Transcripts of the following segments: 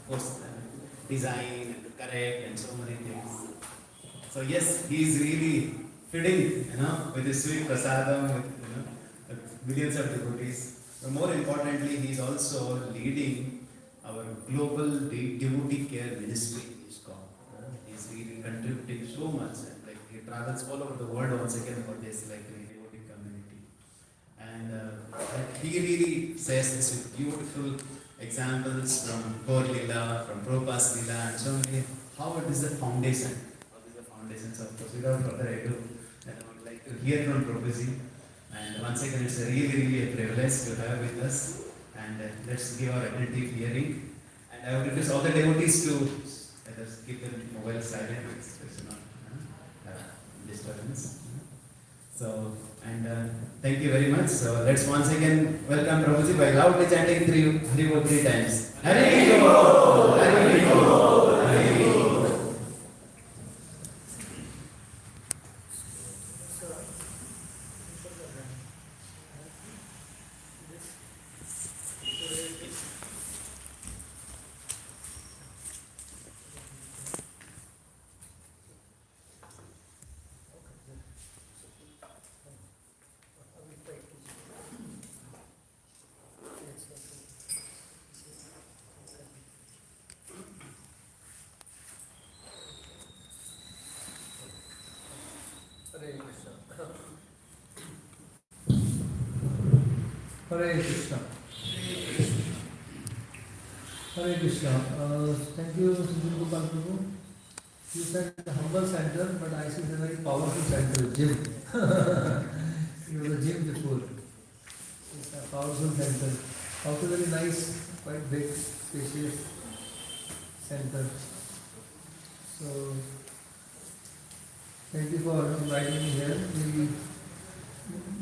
course, design and to correct and so many things. So yes, he is really fitting, with his sweet prasadam, with millions of devotees. But more importantly, he is also leading our global devotee care ministry in Iskcon. He is really contributing so much, and like he travels all over the world once again for this devotee community. And he really says this with beautiful examples from Gaur Leela, from Prabhupada's Leela, and so many. How it is the foundation. What is the foundation? So, of course, without further ado, then I would like to hear from Prabhuji. And once again, it's really a privilege to have with us. And let's give our attentive hearing. And I would request all the devotees to let us keep the mobile silent, so not disturbance. So, and thank you very much. So, let's once again welcome Prabhuji by loudly chanting three or three times. Hare Bol, Hare Bol, Hare Bol. Hare Krishna. Hare Krishna. Thank you, Sri Gopal Prabhu. You said the humble center, but I see it's a very powerful center, gym. You were a gym before. It's a powerful center. Also very nice, quite big, spacious center. So, thank you for inviting me here.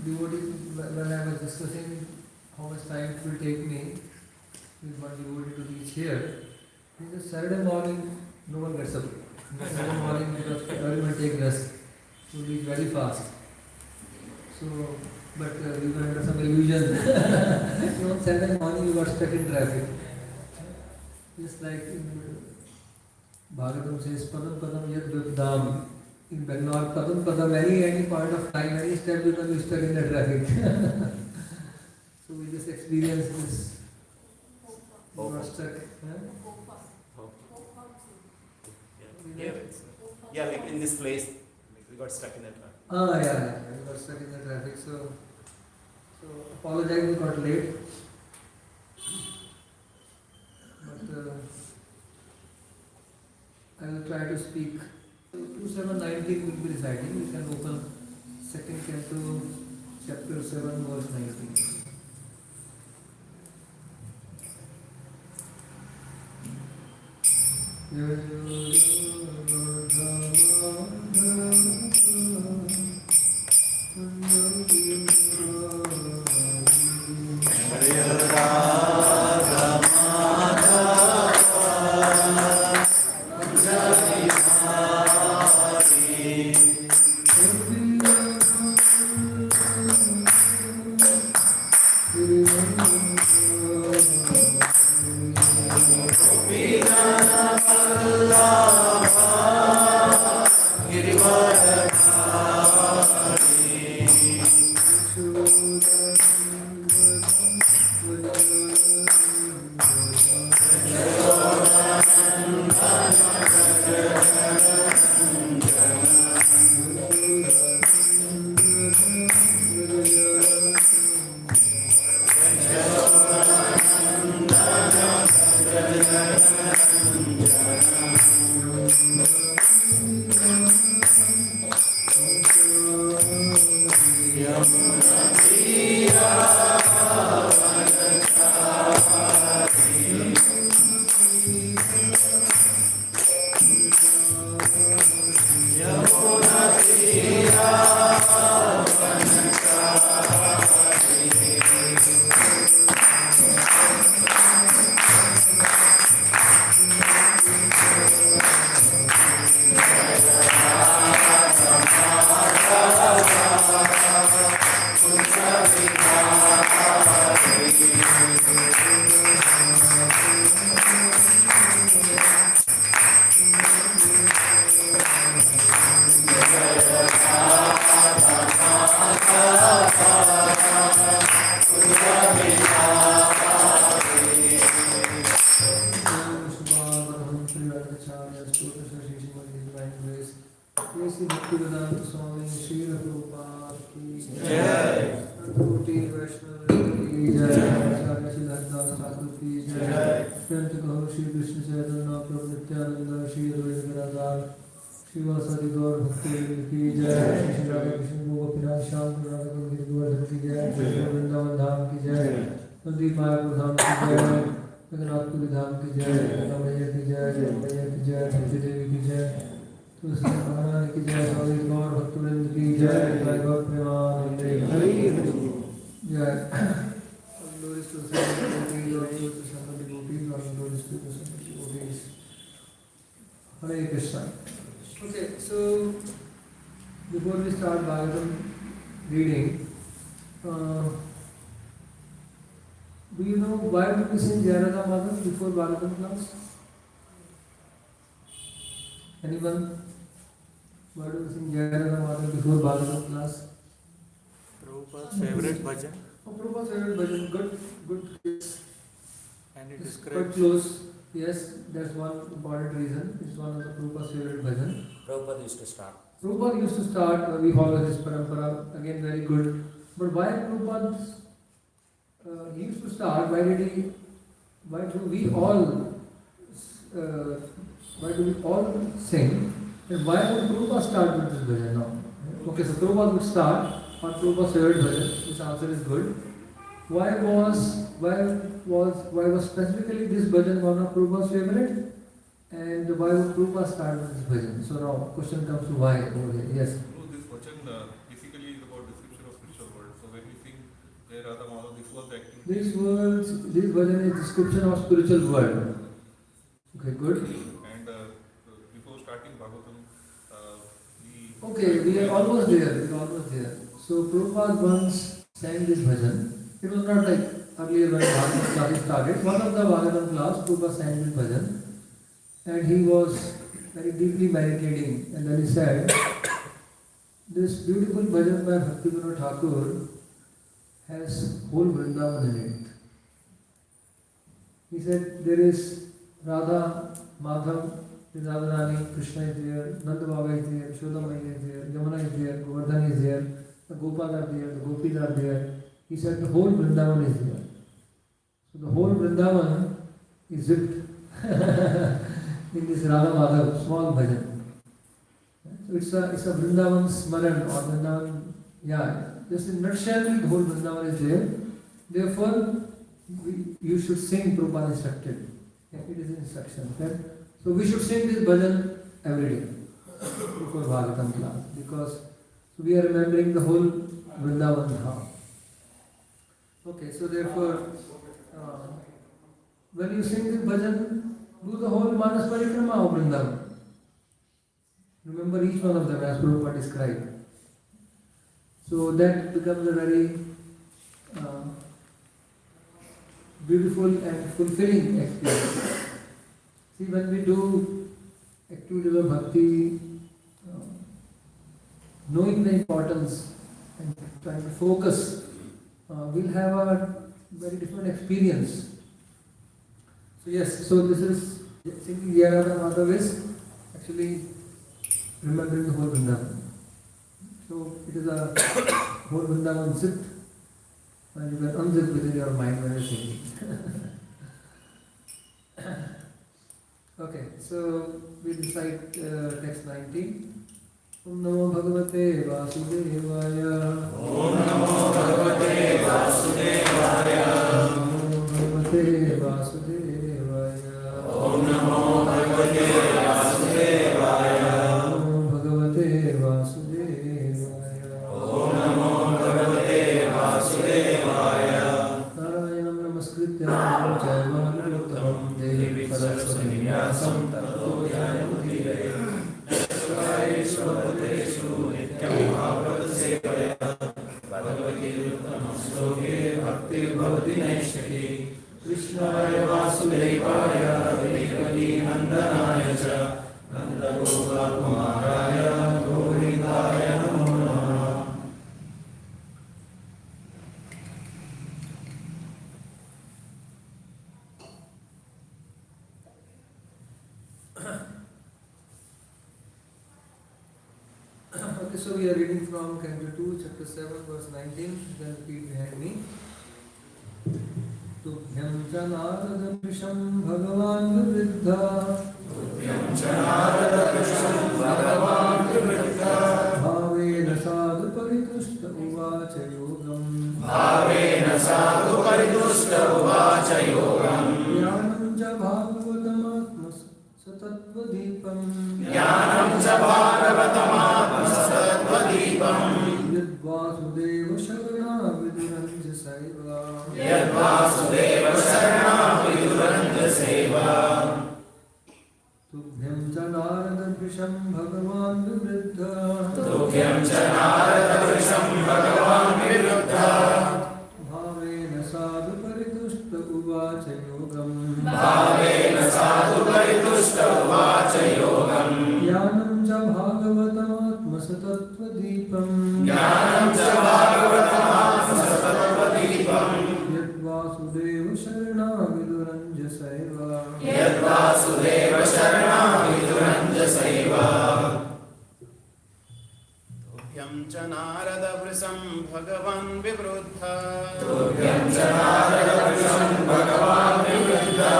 The devotee, when I was discussing how much time it will take me with one devotee to reach here, he said Saturday morning no one gets up. Saturday morning because everyone take rest. So we reach very fast. So, but we were under some illusion. Saturday morning we got stuck in traffic. Just like in Bhagavatam says, Padam Padam Yad Vipdam. In Bangalore, Padam Padam, any point of time, any step you can be stuck in the traffic. So we just experience this. We got stuck. Yeah, like in this place, we got stuck in that traffic. Yeah, we got stuck in the traffic. So apologize, we got late. But I will try to speak. So 2719 will be reciting. We can open second canto, chapter 7, verse 19. Bhaktivedanta Swami Srila Prabhupada ki Jai. Devotee Vaishnava ki Jai. Acharya Siddhartha Thakur ki Jai. Prantu Kaho Shri Krishna Chaitanya Prabhu Nityananda Shri Advaita Gadadhar Srivasadi Gaur Bhakti ki Jai. Shri Radha Krishna Gopinath Shyam Radha Gopinath Govardhan ki Jai. Shri Vrindavan Dham ki Jai. Nandi Mayapur Dham ki Jai. Jagannathpuri Dham ki Jai. Ramaya ki Jai. Ramaya ki Jai. Tulsi Devi ki Jai. Tulsi Maharani ki Jai. Saudi Gaur Bhaktivinoda ki Jai. Jai Gaur Premanande Hari Jai. Glory to the Samadhi, glory to the Samadhi devotees, glory to the Samadhi devotees. Hare Krishna. Okay, so before we start Bhagavatam reading, do you know why do we sing Jayarada Madhav before Bhagavatam class? Anyone? Why do we sing Jayarada Madhav before Bhagavatam class? Prabhupada's favorite bhajan, Oh, Prabhupada's favorite bhajan, good guess. and it It's quite describes close. Yes, that's one important reason. It's one of the Prabhupada's favorite bhajan. Prabhupada used to start. Prabhupada used to start, we follow his parampara, again very good. But why Prabhupada, he used to start, why do we all sing? And why would Prabhupada start with this bhajan now? Okay, so Prabhupada would start on Prabhupada's favorite bhajan, this answer is good. Why was specifically this bhajan one of Prabhupada's favorite? And why would Prabhupada start with this bhajan? So now question comes to why over here. Yes. So this bhajan basically is about description of spiritual world. So when we sing Jai Radha Madhav, this was the activity. This bhajan is description of spiritual world. Okay, good. And before starting Bhagavatam, Okay, we are almost there. So Prabhupada once sang this bhajan. It was not like earlier when Bhagavatam class started. One of the Bhagavatam class, Prabhupada sang this bhajan. And he was very deeply meditating. And then he said, this beautiful bhajan by Bhaktivinoda Thakur has whole Vrindavan in it. He said, there is Radha, Madhav, Radharani, Krishna is there, Nanda Baba is there, Shodamaya is there, Yamuna is there, Govardhan is there, the Gopal are there, the Gopis are there. He said the whole Vrindavan is there. So the whole Vrindavan is zipped in this Radha Madhav, small bhajan. So it's a Vrindavan Smaran or Vrindavan, just in a nutshell, the whole Vrindavan is there. Therefore, you should sing Prabhupada instructed. It is instruction. Okay? So we should sing this bhajan every day before Bhagavatam class because we are remembering the whole Vrindavan Dham. Okay, so therefore, when you sing this bhajan, do the whole Manas Parikrama of Vrindavan. Remember each one of them as Prabhupada described. So that becomes a very beautiful and fulfilling experience. See, when we do activities of bhakti, knowing the importance and trying to focus, we'll have a very different experience. So yes, so this is singing Jayarada Madhav is actually remembering the whole Vrindavan. So it is a whole Vrindavan zipped, and you can unzip within your mind when you're singing. Okay, so we recite text 19. Om Namo Bhagavate Vasudevaya. Om Namo Bhagavate Vasudevaya. Om Namo Bhagavate Vasudevaya. Om Namo Bhagavate Vasudevaya. Om Namo Bhagavate Vasudevaya. Om Namo Bhagavate Vasudevaya. Narayanam Namaskritya Naram Chaiva Narottamam Devi Saraswati Vyasam Tato Jayamudire. Shravate Nityam Bhagavata Sevaya. Bhagavati Uttamam Sloke Bhakti Bhavati Naishaki. Krishnaya Vasudevaya Devaki Nandanaya Cha. Nanda Gopal Kumaraya Govindaya Namo Namaha. Okay, so we are reading from Canto 2, chapter 7, verse 19. Then repeat behind me. Tubhyam chanarada prisham bhagavan vividdha. Tubhyam chanarada prisham bhagavan vividdha. Bhavena sadhu paritushta uvacha yogam. Bhavena sadhu paritushta uvacha yogam. Jnanam cha bhagavatam satattvadipam. Jnanam cha bhagavatam satattvadipam. Yadvasudeva sharana viduranja saiva. Yadvasudeva sharana viduranja saiva. Tubhyam chanarada prisham bhagavan vividdha. Tubhyam chanarada prisham bhagavan vividdha. Bhavena sadhu paritushta uvacha yogam. Bhavena sadhu paritushta uvacha yogam. Jnanam cha bhagavatam atmasatattvadipam. Jnanam cha bhagavatam atmasatattvadipam. Yadvasudeva sharana viduranja saiva. Yadvasudeva sharana viduranja saiva. Tubhyam chanarada vrisam bhagavan vivruddha. Tubhyam chanarada prisham bhagavan vividdha.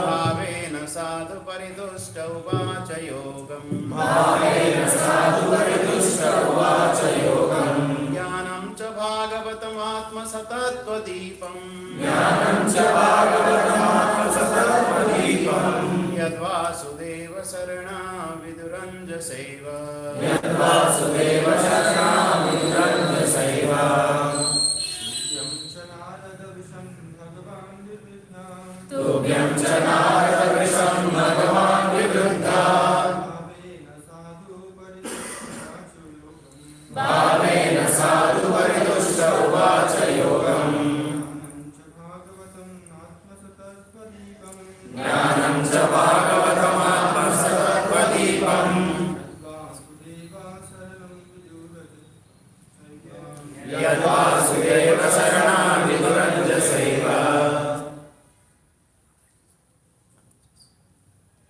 Bhavena sadhu paritushta uvacha yogam. Bhavena sadhu paritushta uvacha yogam. Jnanam cha bhagavatam atmasatattvadipam. Jnanam cha bhagavatam satattvadipam. Yadvasudeva sarana viduranja saiva. Yadvasudeva sharana viduranja saiva. Tubhyam chanarada prisham bhagavan vividdha. Bhavena sadhu paritushta uvacha yogam. Jnanam cha bhagavatam satattvadipam. Yadvasudeva sharana viduranja saiva.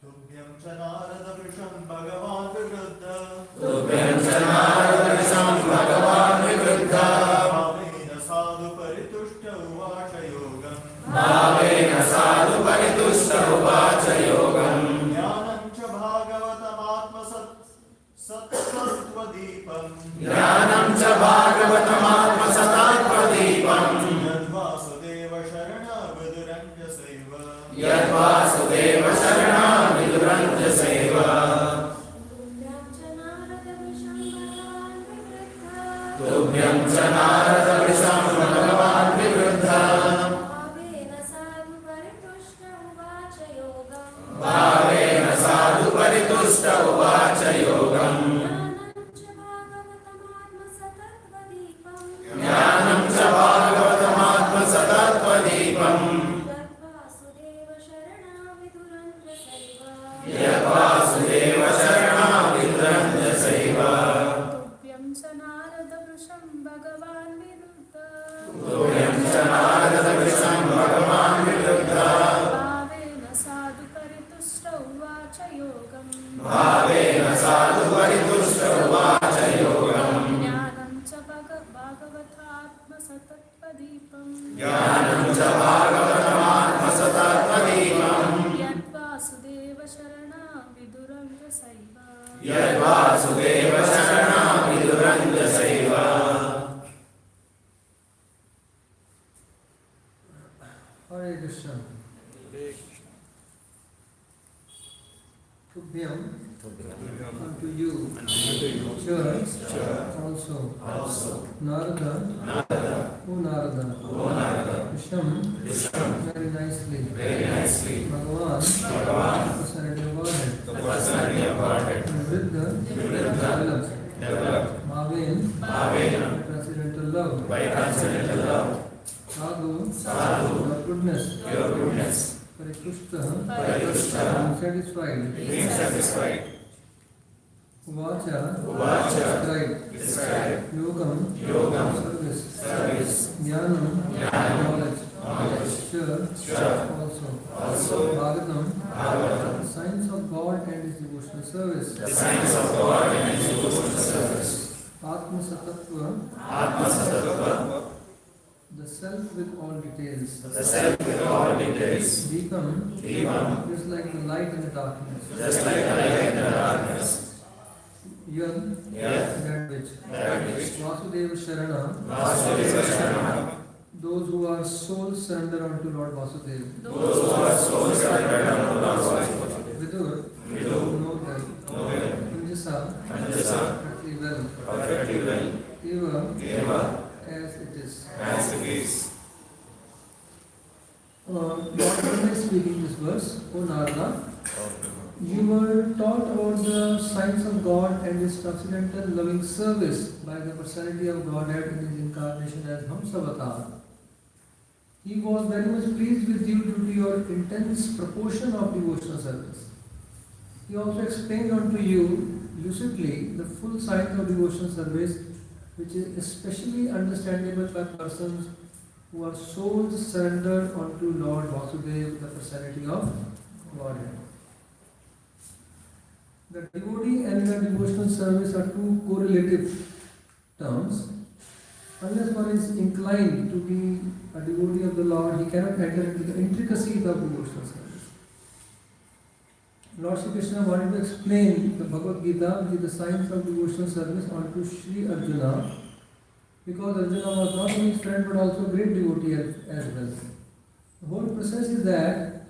Tubhyam chanarada prisham bhagavan vividdha. Tubhyam chanarada prisham bhagavan vividdha. Bhavena sadhu paritushta uvacha yogam. Bhavena sadhu paritushta uvacha yogam. Jnanam cha bhagavatam satattvadipam. Jnanam cha bhagavatam satattvadipam. Yadvasudeva sharana viduranja saiva. Yadvasudeva sharana viduranja saiva. Tubhyam chanarada prisham bhagavan vividdha. Bhavena sadhu paritushta uvacha yogam. Jnanam cha bhagavatam satattvadipam. Yadvasudeva sharana viduranja saiva. Tubhyam chanarada prisham bhagavan viruddha. Tubhyam chanarada prisham bhagavan viruddha. Bhavena sadhu paritushta uvacha yogam. Bhavena sadhu paritushta uvacha yogam. Jnanam cha bhagavatatma satattvadipam. Jnanam cha bhagavatam satattvadipam. Yadvasudeva sharana viduranja saiva. Yadvasudeva sharana viduranja saiva. Hare Krishna. Tubhyam unto you. Church also. Narada. O Narada. Krishna. Very nicely. Bhagavan. The personality of Godhead. Vriddha. Developed. Bhaven. Transcendental love. Sadhu. Your goodness. Paritushta. Being satisfied. Uvacha. Describe. Yogam. Service. Jnanam. Knowledge. Sure. Also. Bhagavatam. Signs of God and His devotional service. Atma Satattva, the self with all details. Deepam, just like the light in the darkness. Yad, that which. Vasudeva Sharana, those who are soul surrender unto Lord Vasudeva. Vidur, know them. Anjasa, perfectly well. Eva, as it is. Lord Brahma is speaking this verse, O Narada, you were taught about the signs of God and His transcendental loving service by the personality of Godhead in His incarnation as Hamsavatar. He was very much pleased with you due to your intense proportion of devotional service. He also explained unto you lucidly the full science of devotional service, which is especially understandable by persons who are souls surrendered unto Lord Vasudeva, the personality of Godhead. The devotee and the devotional service are two correlative terms. Unless one is inclined to be a devotee of the Lord, he cannot enter into the intricacies of devotional service. Lord Shri Krishna wanted to explain the Bhagavad Gita, which is the science of devotional service, onto Sri Arjuna, because Arjuna was not only his friend but also a great devotee as well. The whole process is that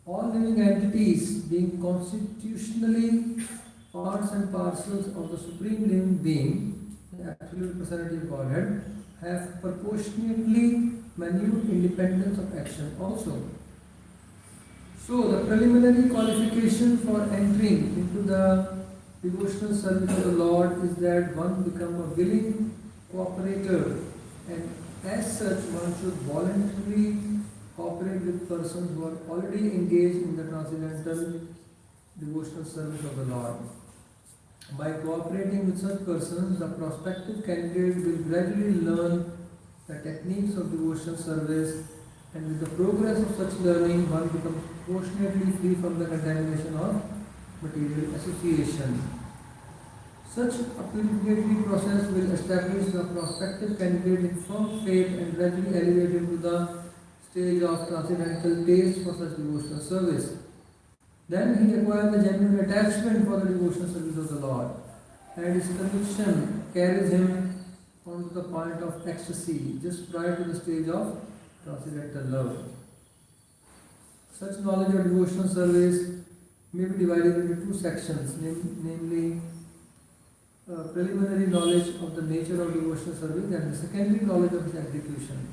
all living entities, being constitutionally parts and parcels of the Supreme Living Being, the absolute personality of Godhead, have proportionately minute independence of action also. So the preliminary qualification for entering into the devotional service of the Lord is that one become a willing cooperator, and as such one should voluntarily cooperate with persons who are already engaged in the transcendental devotional service of the Lord. By cooperating with such persons, the prospective candidate will gradually learn the techniques of devotional service, and with the progress of such learning, one becomes proportionately free from the contamination of material association. Such a purificatory process will establish the prospective candidate in firm faith and gradually elevate him to the stage of transcendental taste for such devotional service. Then he acquires the genuine attachment for the devotional service of the Lord, and his conviction carries him on to the point of ecstasy, just prior to the stage of transcendental love. Such knowledge of devotional service may be divided into two sections, namely preliminary knowledge of the nature of devotional service and the secondary knowledge of its execution.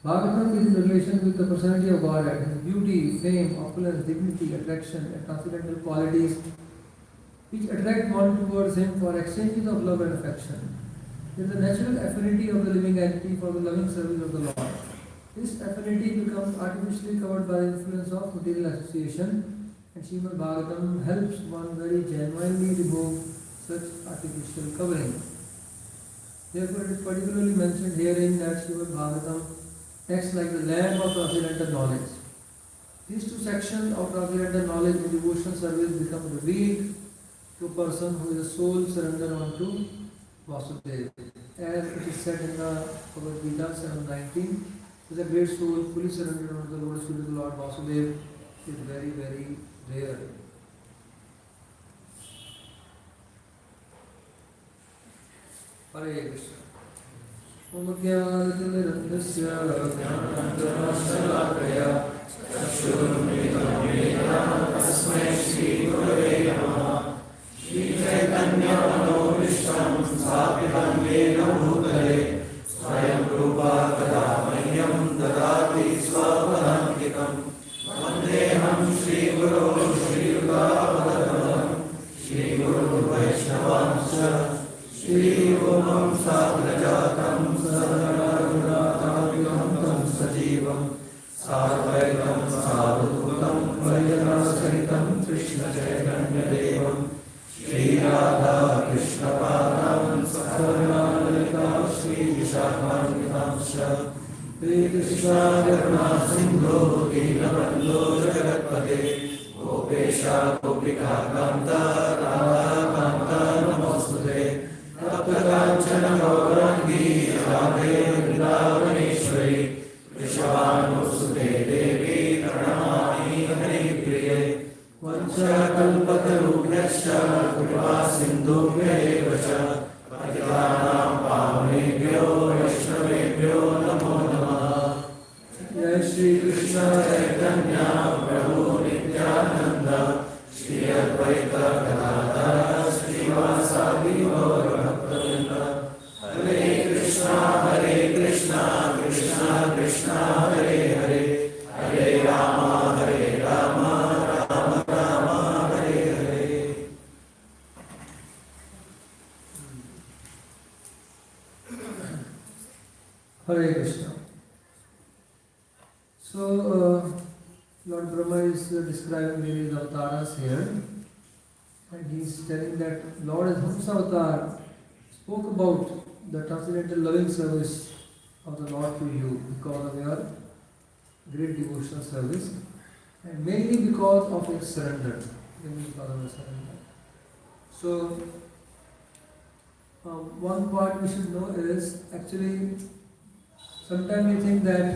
Bhagavatam is in relation with the personality of Godhead, his beauty, fame, opulence, dignity, attraction, and transcendental qualities which attract one towards him for exchanges of love and affection. It is the natural affinity of the living entity for the loving service of the Lord. This affinity becomes artificially covered by the influence of material association, and Srimad Bhagavatam helps one very genuinely remove such artificial covering. Therefore, it is particularly mentioned herein that Srimad Bhagavatam acts like the lamp of transcendental knowledge. These two sections of transcendental knowledge in devotional service become revealed to a person who is a soul surrendered unto Vasudeva. As it is said in the Bhagavad Gita 7:19, is a great soul fully surrendered unto the Lord Spirit of the Lord Vasudeva is very, very rare. Hare Krishna. Omagyanatimirantasya Jnananjanasalakaya Chakshurumritam Yena Tasmai Shri Gurave Namaha Shri Chaitanya Manobhishtam Sthapitam Yena Bhutale Swayam Rupa Kada Mahyam Dadati Swapadantikam Vandeham Shri Guru Shri Rupavadam Shri Guru Vaishnavamsha Shri Omam Sagrajatam Sarvaragunatamikam Tam Sajivam Sarvaitam Sadhutam Vajanasaritam Krishna Chaitanya Devam Shri Radha Krishna Padam Sakharanalita Shri Vishakhanvitam Shra Shri Krishna Karuna Sindhu Dinabandhu Jagatpate Gopesha Gopika Kanta Radha Kanta Namostute तप्तकाञ्चनगौराङ्गी Radhe Vrindavaneshwari वृषभानुसुते देवी प्रणमामि हरिप्रिये वंशकल्पतरुभ्यश्च कृपासिन्धुभ्य एव च पतितानां पावनेभ्यो वैष्णवेभ्यो नमो नमः। जय श्री कृष्ण चैतन्य प्रभु नित्यानंद श्री अद्वैत गदाधर श्रीवासादि गौर भक्तवृंद। हरे Krishna Krishna Krishna Hare Hare Hare Ram Ram Ram Hare Hare. Hare Krishna. So, Lord Brahma is describing various avatars here, and he is telling that Lord Hamsa Avatar spoke about the transcendental loving service of the Lord to you because of your great devotional service, and mainly because of your surrender. Mainly because of your surrender. So, one part we should know is actually sometimes we think that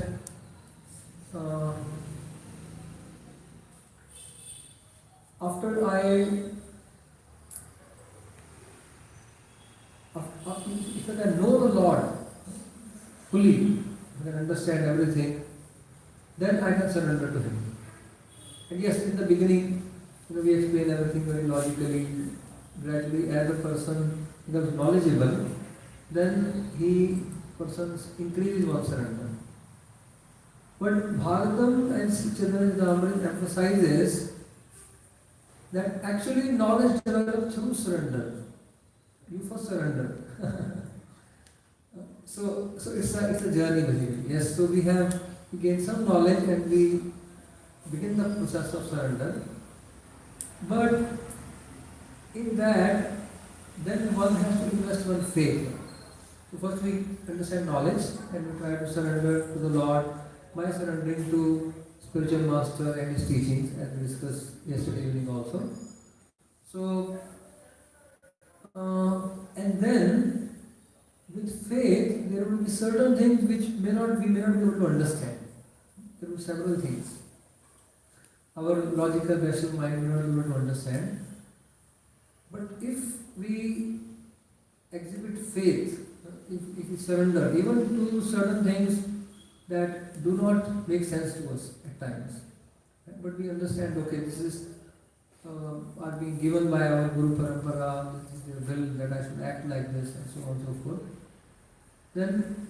if I can know the Lord fully, I can understand everything, then I can surrender to Him. And yes, in the beginning, we explain everything very logically. Gradually, as a person becomes knowledgeable, then persons increase one's surrender. But Bhagavatam and Sri Chaitanya emphasizes that actually knowledge develops through surrender. You first surrender. so it's a journey basically. Yes, so we gain some knowledge and we begin the process of surrender. But in that, then one has to invest one's faith. So first we understand knowledge and we try to surrender to the Lord by surrendering to spiritual master and his teachings, as we discussed yesterday evening also. So, and then with faith there will be certain things which we may not be able to understand. There will be several things. Our logical rational mind may not be able to understand. But if we exhibit faith, if we surrender even to certain things that do not make sense to us at times, but we understand, okay, this is are being given by our Guru Parampara, this is their will that I should act like this, and so on and so forth. Then,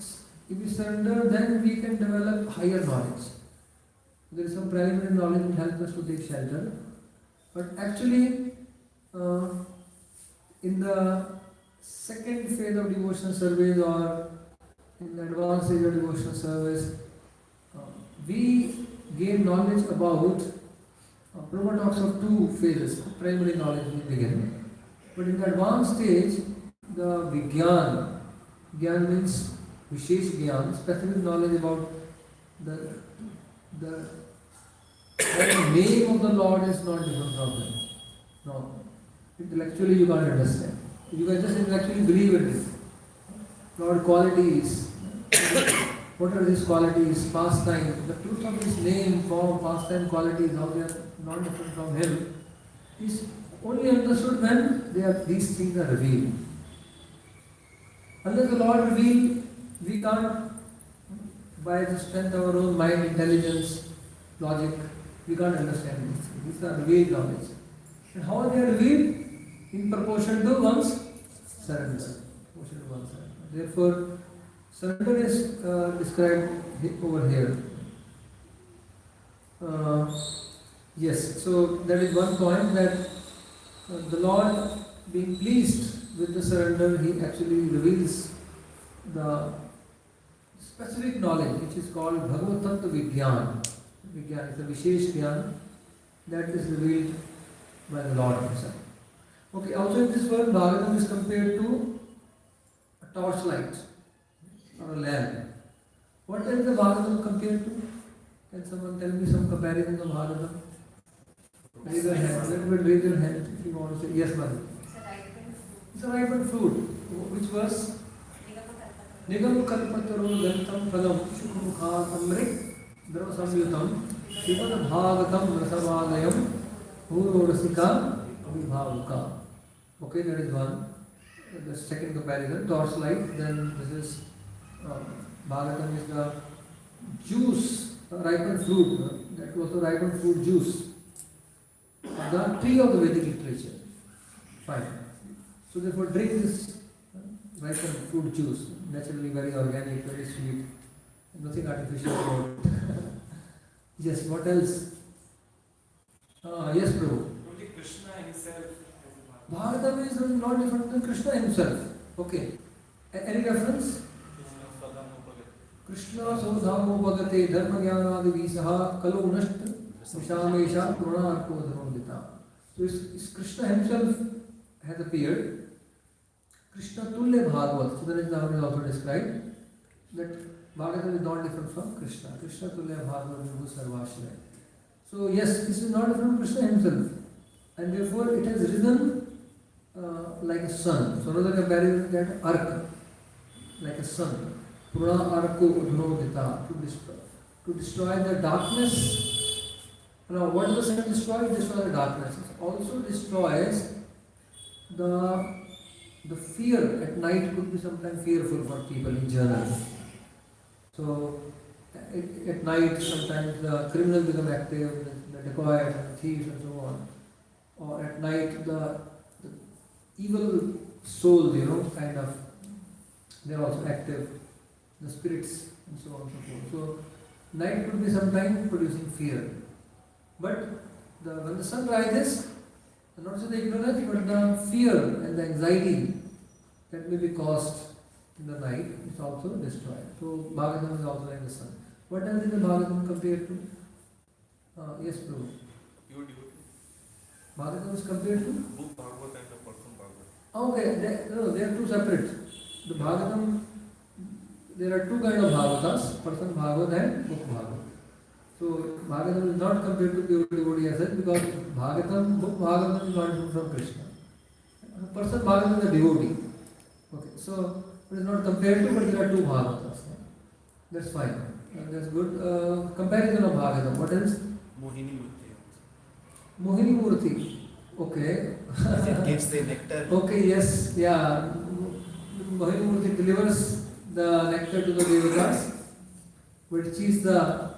if we surrender, then we can develop higher knowledge. There is some preliminary knowledge that helps us to take shelter, but actually, in the second phase of devotional service or in the advanced stage of devotional service, we gain knowledge about, Prabhupada talks of two phases. Primary knowledge we begin, but in the advanced stage, the Vigyan means Vishesh Gyan, specific knowledge about the name of the Lord is not different from them. No. Intellectually you can't understand. You can just intellectually believe in it. Lord qualities. What are these qualities? Pastime. The truth of His name, form, pastime, qualities, how they are not different from Him, is only understood when these things are revealed. Unless the Lord revealed, we can't, by the strength of our own mind, intelligence, logic, we can't understand these things. These are revealed knowledge. And how are they revealed? In proportion to one's surrender. Therefore, surrender is described over here. Yes, so that is one point, that the Lord, being pleased with the surrender, He actually reveals the specific knowledge which is called Bhagavad Tattva Vigyan. Vigyan is a Vishesh Gyan that is revealed by the Lord Himself. Okay, also in this world, Bhagavatam is compared to a torchlight or a lamp. What is the Bhagavatam compared to? Can someone tell me some comparison of Bhagavatam? Raise your hand. Raise your hand if you want to say. Yes, ma'am. It's a ripened fruit. Which verse? Nigam kalpataro dantam phalam shukmukha amrik drava samyutam Srimad Bhagavatam Rasamadayam Purorasika Vibhavuka. Okay, that is one. The second comparison, torchlight. Then this is Bhagavatam is the juice, ripened fruit. That was the ripened fruit juice. The tree of the Vedic literature. Fine. So therefore, drink this ripened fruit juice. Naturally, very organic, very sweet. Nothing artificial about it. Yes, what else? Yes, Prabhu. Only Krishna himself has a Bhagavatam is not different than Krishna himself. Okay. Any reference? Krishna Sodhamo Bhagate Dharma Jnanadi Visaha Kalo Nashta Vishamesha Purana Arko Dharmandita. So is Krishna himself has appeared. Krishna Tulya Bhagavat. So that is how it is also described. That Bhagavatam is not different from Krishna. Krishna Tulya Bhagavat Vibhu Sarvashraya. So yes, this is not different from Krishna himself. And therefore it has risen like a sun. So another comparison is that arc, like a sun. Purana arko udhnodita, to destroy the darkness. Now what does the sun destroy? It destroys the darkness. It also destroys the fear. At night could be sometimes fearful for people in general. So at night sometimes the criminals become active, the dacoits and thieves and so on. Or at night the evil souls, kind of, they are also active, the spirits and so on and so forth. So night could be sometimes producing fear. But when the sun rises, not just the ignorance, but the fear and the anxiety that may be caused in the night is also destroyed. So Bhagavatam is also like the sun. What else is the Bhagavatam compared to? Yes, Prabhu. Pure devotee. Bhagavatam is compared to? Book Bhagavat and the person Bhagavat. Okay, they are two separate. The Bhagavatam, there are two kinds of Bhagavatas, person Bhagavat and book Bhagavat. So Bhagavatam is not compared to pure devotee as such because Bhagavatam, book Bhagavatam is not different from Krishna. Person Bhagavatam is a devotee. Okay, so it is not compared to, but there are two Bhagavatas. That's fine. That's good. Comparison of Bhagavatam. What else? Mohini Murti. Mohini Murti. Okay. It gives the nectar. Okay, yes, yeah. Mohini Murti delivers the nectar to the devatas, but cheats the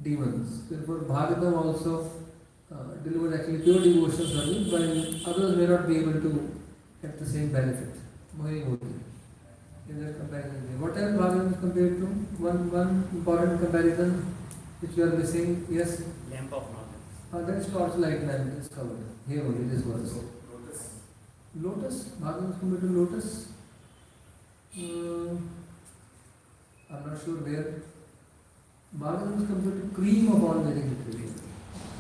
demons. Therefore, Bhagavatam also delivers actually pure devotional service, while others may not be able to get the same benefit. Mohini Murti. In that comparison. What else Bhagavatam is compared to? One important comparison which you are missing, yes? Lamp of knowledge. That is torchlight lamp is covered. Here only, this verse. Lotus? Bhagavatam is compared to lotus? I'm not sure where. Bhagavatam is compared to cream of all Vedic literature.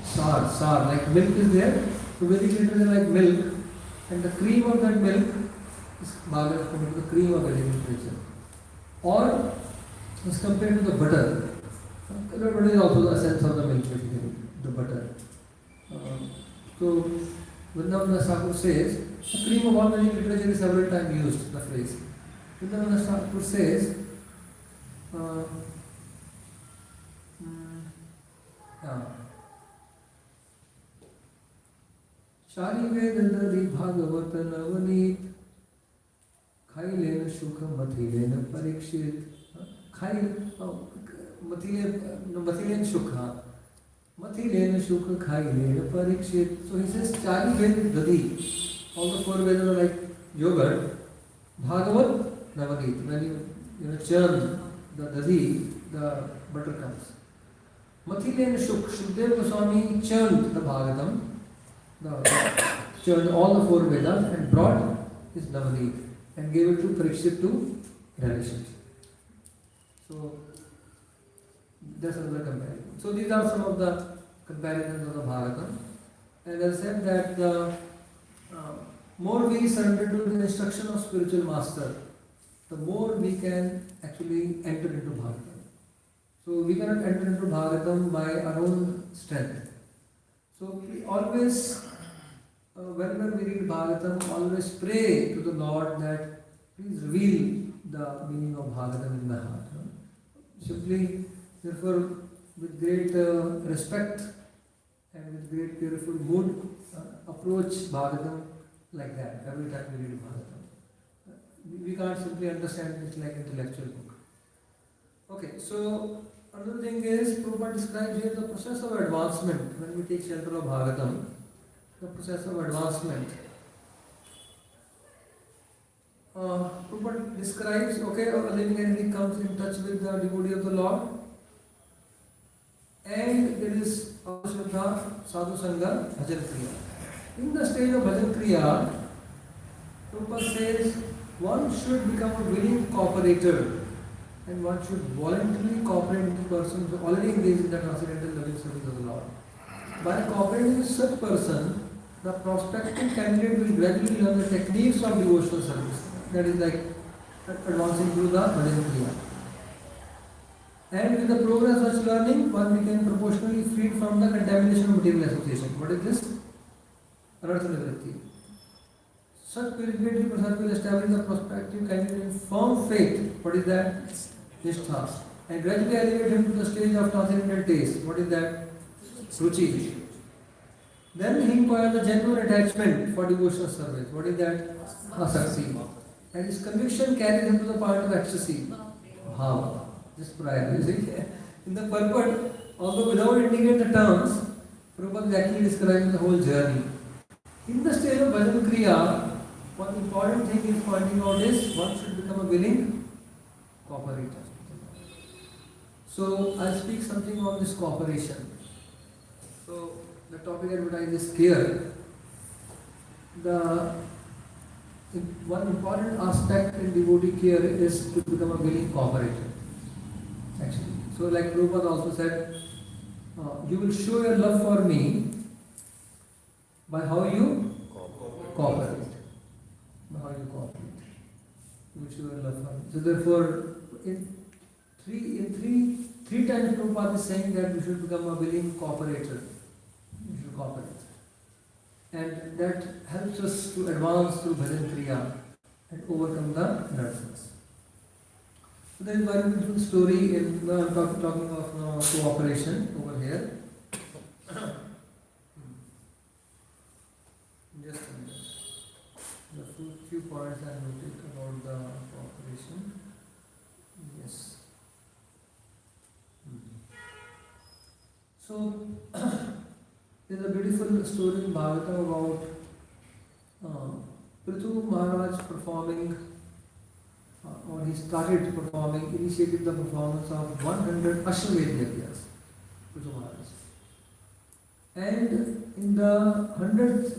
Sar, like milk is there. So Vedic literature is like milk, and the cream of that milk is Bhagavatam is compared to the cream of Vedic literature. Or is compared to the butter. The butter is also the essence of the milk, basically, the butter. So Vrindavan Thakur says, the cream of all Vedic literature is several times used, the phrase. Vrindavan Thakur says, Shari Vedandari Bhagavat Navaneet Khailena Shukha Mathilena Parikshit Mathilen Shukha Mathilena Shukha Khailena Parikshit. So he says Chari Ved Dadi. All the four Vedas are like yogurt. Bhagavat Navaneet. When you churn the dadi, the butter comes. Mathilen Shukha. Shukdev Goswami churned the Bhagavatam. Churned all the four Vedas and brought his Navaneet and gave it to Parikshit to relish it. So that's another comparison. So these are some of the comparisons of the Bhagavatam. And I said that the more we surrender to the instruction of spiritual master, the more we can actually enter into Bhagavatam. So we cannot enter into Bhagavatam by our own strength. So we always, whenever we read Bhagavatam, always pray to the Lord that please reveal the meaning of Bhagavatam in my heart. Simply, therefore, with great respect and with great beautiful mood, approach Bhagavatam like that every time we read Bhagavatam. We can't simply understand it like intellectual book. Okay, so another thing is, Prabhupada describes here the process of advancement when we take shelter of Bhagavatam. The process of advancement. Prabhupada describes, okay, a living entity comes in touch with the devotee of the Lord, and there is Shraddha, Sadhu Sangha, Bhajan Kriya. In the stage of Bhajan Kriya, Prabhupada says one should become a willing cooperator and one should voluntarily cooperate with the person who already engaged in the transcendental loving service of the Lord. By cooperating with such person, the prospective candidate will gradually learn the techniques of devotional service. That is like advancing through the Bhajan Kriya. And with the progress of such learning, one became proportionally freed from the contamination of material association. What is this? Anartha Nivritti. Such purificatory process will establish the prospective candidate in firm faith. What is that? Nishtha. And gradually elevate him to the stage of transcendental taste. What is that? Ruchi. Then he acquires the genuine attachment for devotional service. What is that? Asakti. And his conviction carries him to the point of ecstasy. Bhava. Just prior, you see. In the purport, although without indicating the terms, Prabhupada is actually describing the whole journey. In the stage of Bhajan Kriya, one important thing is pointing out is one should become a willing cooperator. So I'll speak something on this cooperation. So the topic advertised is care. The one important aspect in devotee care is to become a willing cooperator. Actually, so like Prabhupada also said, you will show your love for me by how you cooperate. By how you cooperate. You will show your love for me. So therefore, in three times Prabhupada is saying that we should become a willing cooperator. We should cooperate. And that helps us to advance through Bhajan Kriya and overcome the inertions. So there is a very beautiful story in I'm talking of cooperation over here. Just a minute. The few points I noted about the cooperation. Yes. So there is a beautiful story in Bhagavatam about Prithu Maharaj performing, or he started performing, initiated the performance of 100 Ashwamedh Yagyas, Prithu Maharaj. And in the 100th,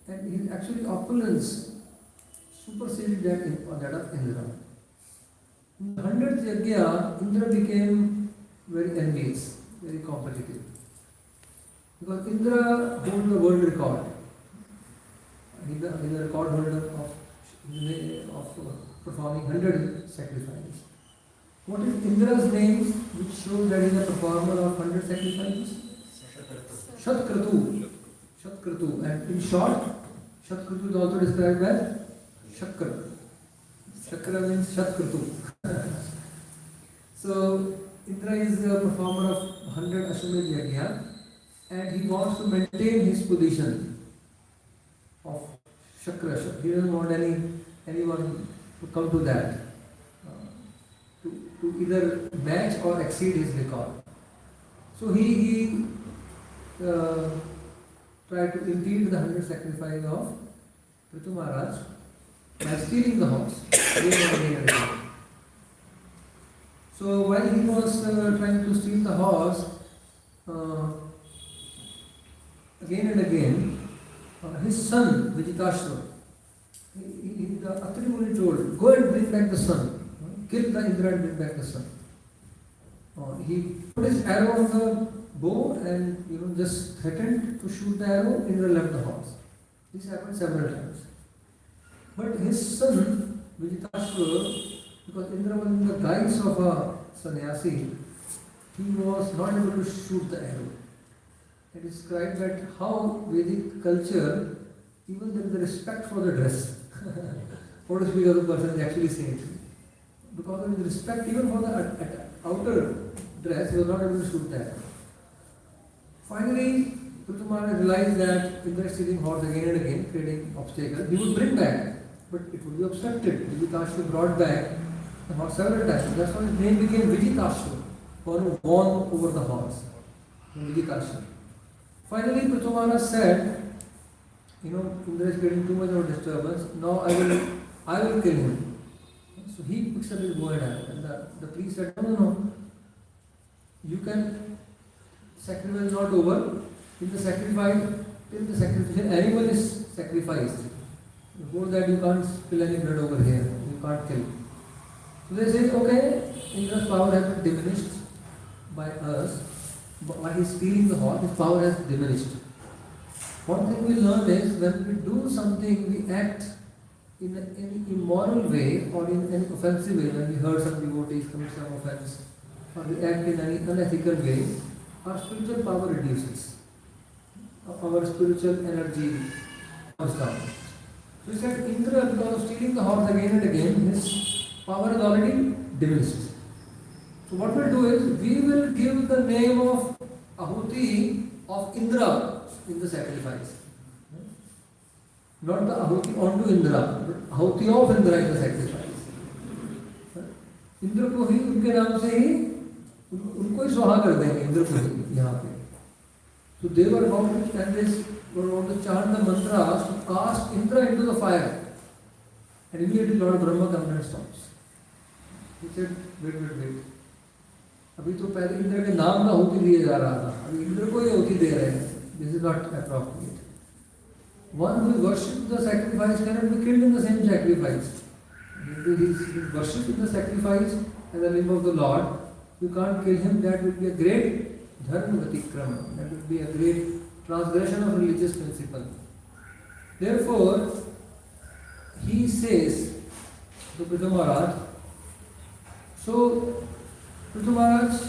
and his actually opulence superseded that of Indra. In the 100th Yagya, Indra became very envious, very competitive. Because Indra holds the world record. He is the record holder of performing 100 sacrifices. What is Indra's name which shows that he is a performer of 100 sacrifices? Shatkratu. Shatkratu. And in short, Shatkratu is also described as Shakra. Shakra means Shatkratu. So Indra is a performer of 100 Ashwamedh Yagya, and he wants to maintain his position of Shakra. He doesn't want anyone to come to that, to either match or exceed his record. So he tried to impede the 100 sacrifice of Prithu Maharaj by stealing the horse again and again and again. So while he was trying to steal the horse, again and again, his son Vijitashva, the Atri Muni told, go and bring back the son, kill the Indra and bring back the son. He put his arrow on the bow and just threatened to shoot the arrow. Indra left the horse. This happened several times. But his son Vijitashva, because Indra was in the guise of a sannyasi, he was not able to shoot the arrow. It is described that how Vedic culture, even there is a respect for the dress. what to speak of the person is actually saying. Because of his respect even for the outer dress, he was not able to shoot that. Finally, Prithumara realized that Indra is stealing horse again and again, creating obstacles. He would bring back, but it would be obstructed. Vijitashu brought back the horse several times. That's why his name became Vijitashu, one who won over the horse. Vijitashu. Finally, Prithumara said, Indra is getting too much of a disturbance. Now I will kill him. So he picks up his bow and arrow. And the priest said, no. You can, sacrifice is not over. Till the sacrificial animal is sacrificed. Before that you can't spill any blood over here. You can't kill. So they say, okay, Indra's power has been diminished by us. But by his stealing the horse, his power has diminished. One thing we learn is when we do something, we act in an immoral way or in an offensive way. When we hurt some devotees, commit some offense, or we act in an unethical way, our spiritual power reduces. Our spiritual energy comes down. So he said, Indra, because of stealing the horse again and again, his power is already diminished. So what we'll do is, we will give the name of Ahuti of Indra in the sacrifice. Not the Ahuti onto Indra, but Ahuti of Indra in the sacrifice. Indra को ही उनके नाम से ही उनको ही स्वाहा कर देंगे इंद्र को ही यहाँ पे. So they were about to chant this, were about to chant the mantras to cast Indra into the fire. And immediately Lord Brahma comes and stops. He said, wait. अभी तो पहले इंद्र के नाम का होती दिया जा रहा था, अभी इंद्र को ही होती दे रहे हैं. This is not appropriate. One who worships the sacrifice cannot be killed in the same sacrifice. He is worshipped in the sacrifice as the name of the Lord. You can't kill him. That would be a great dharma vatikrama. That would be a great transgression of religious principle. Therefore, he says to Prithu Maharaj, so Prithu Maharaj,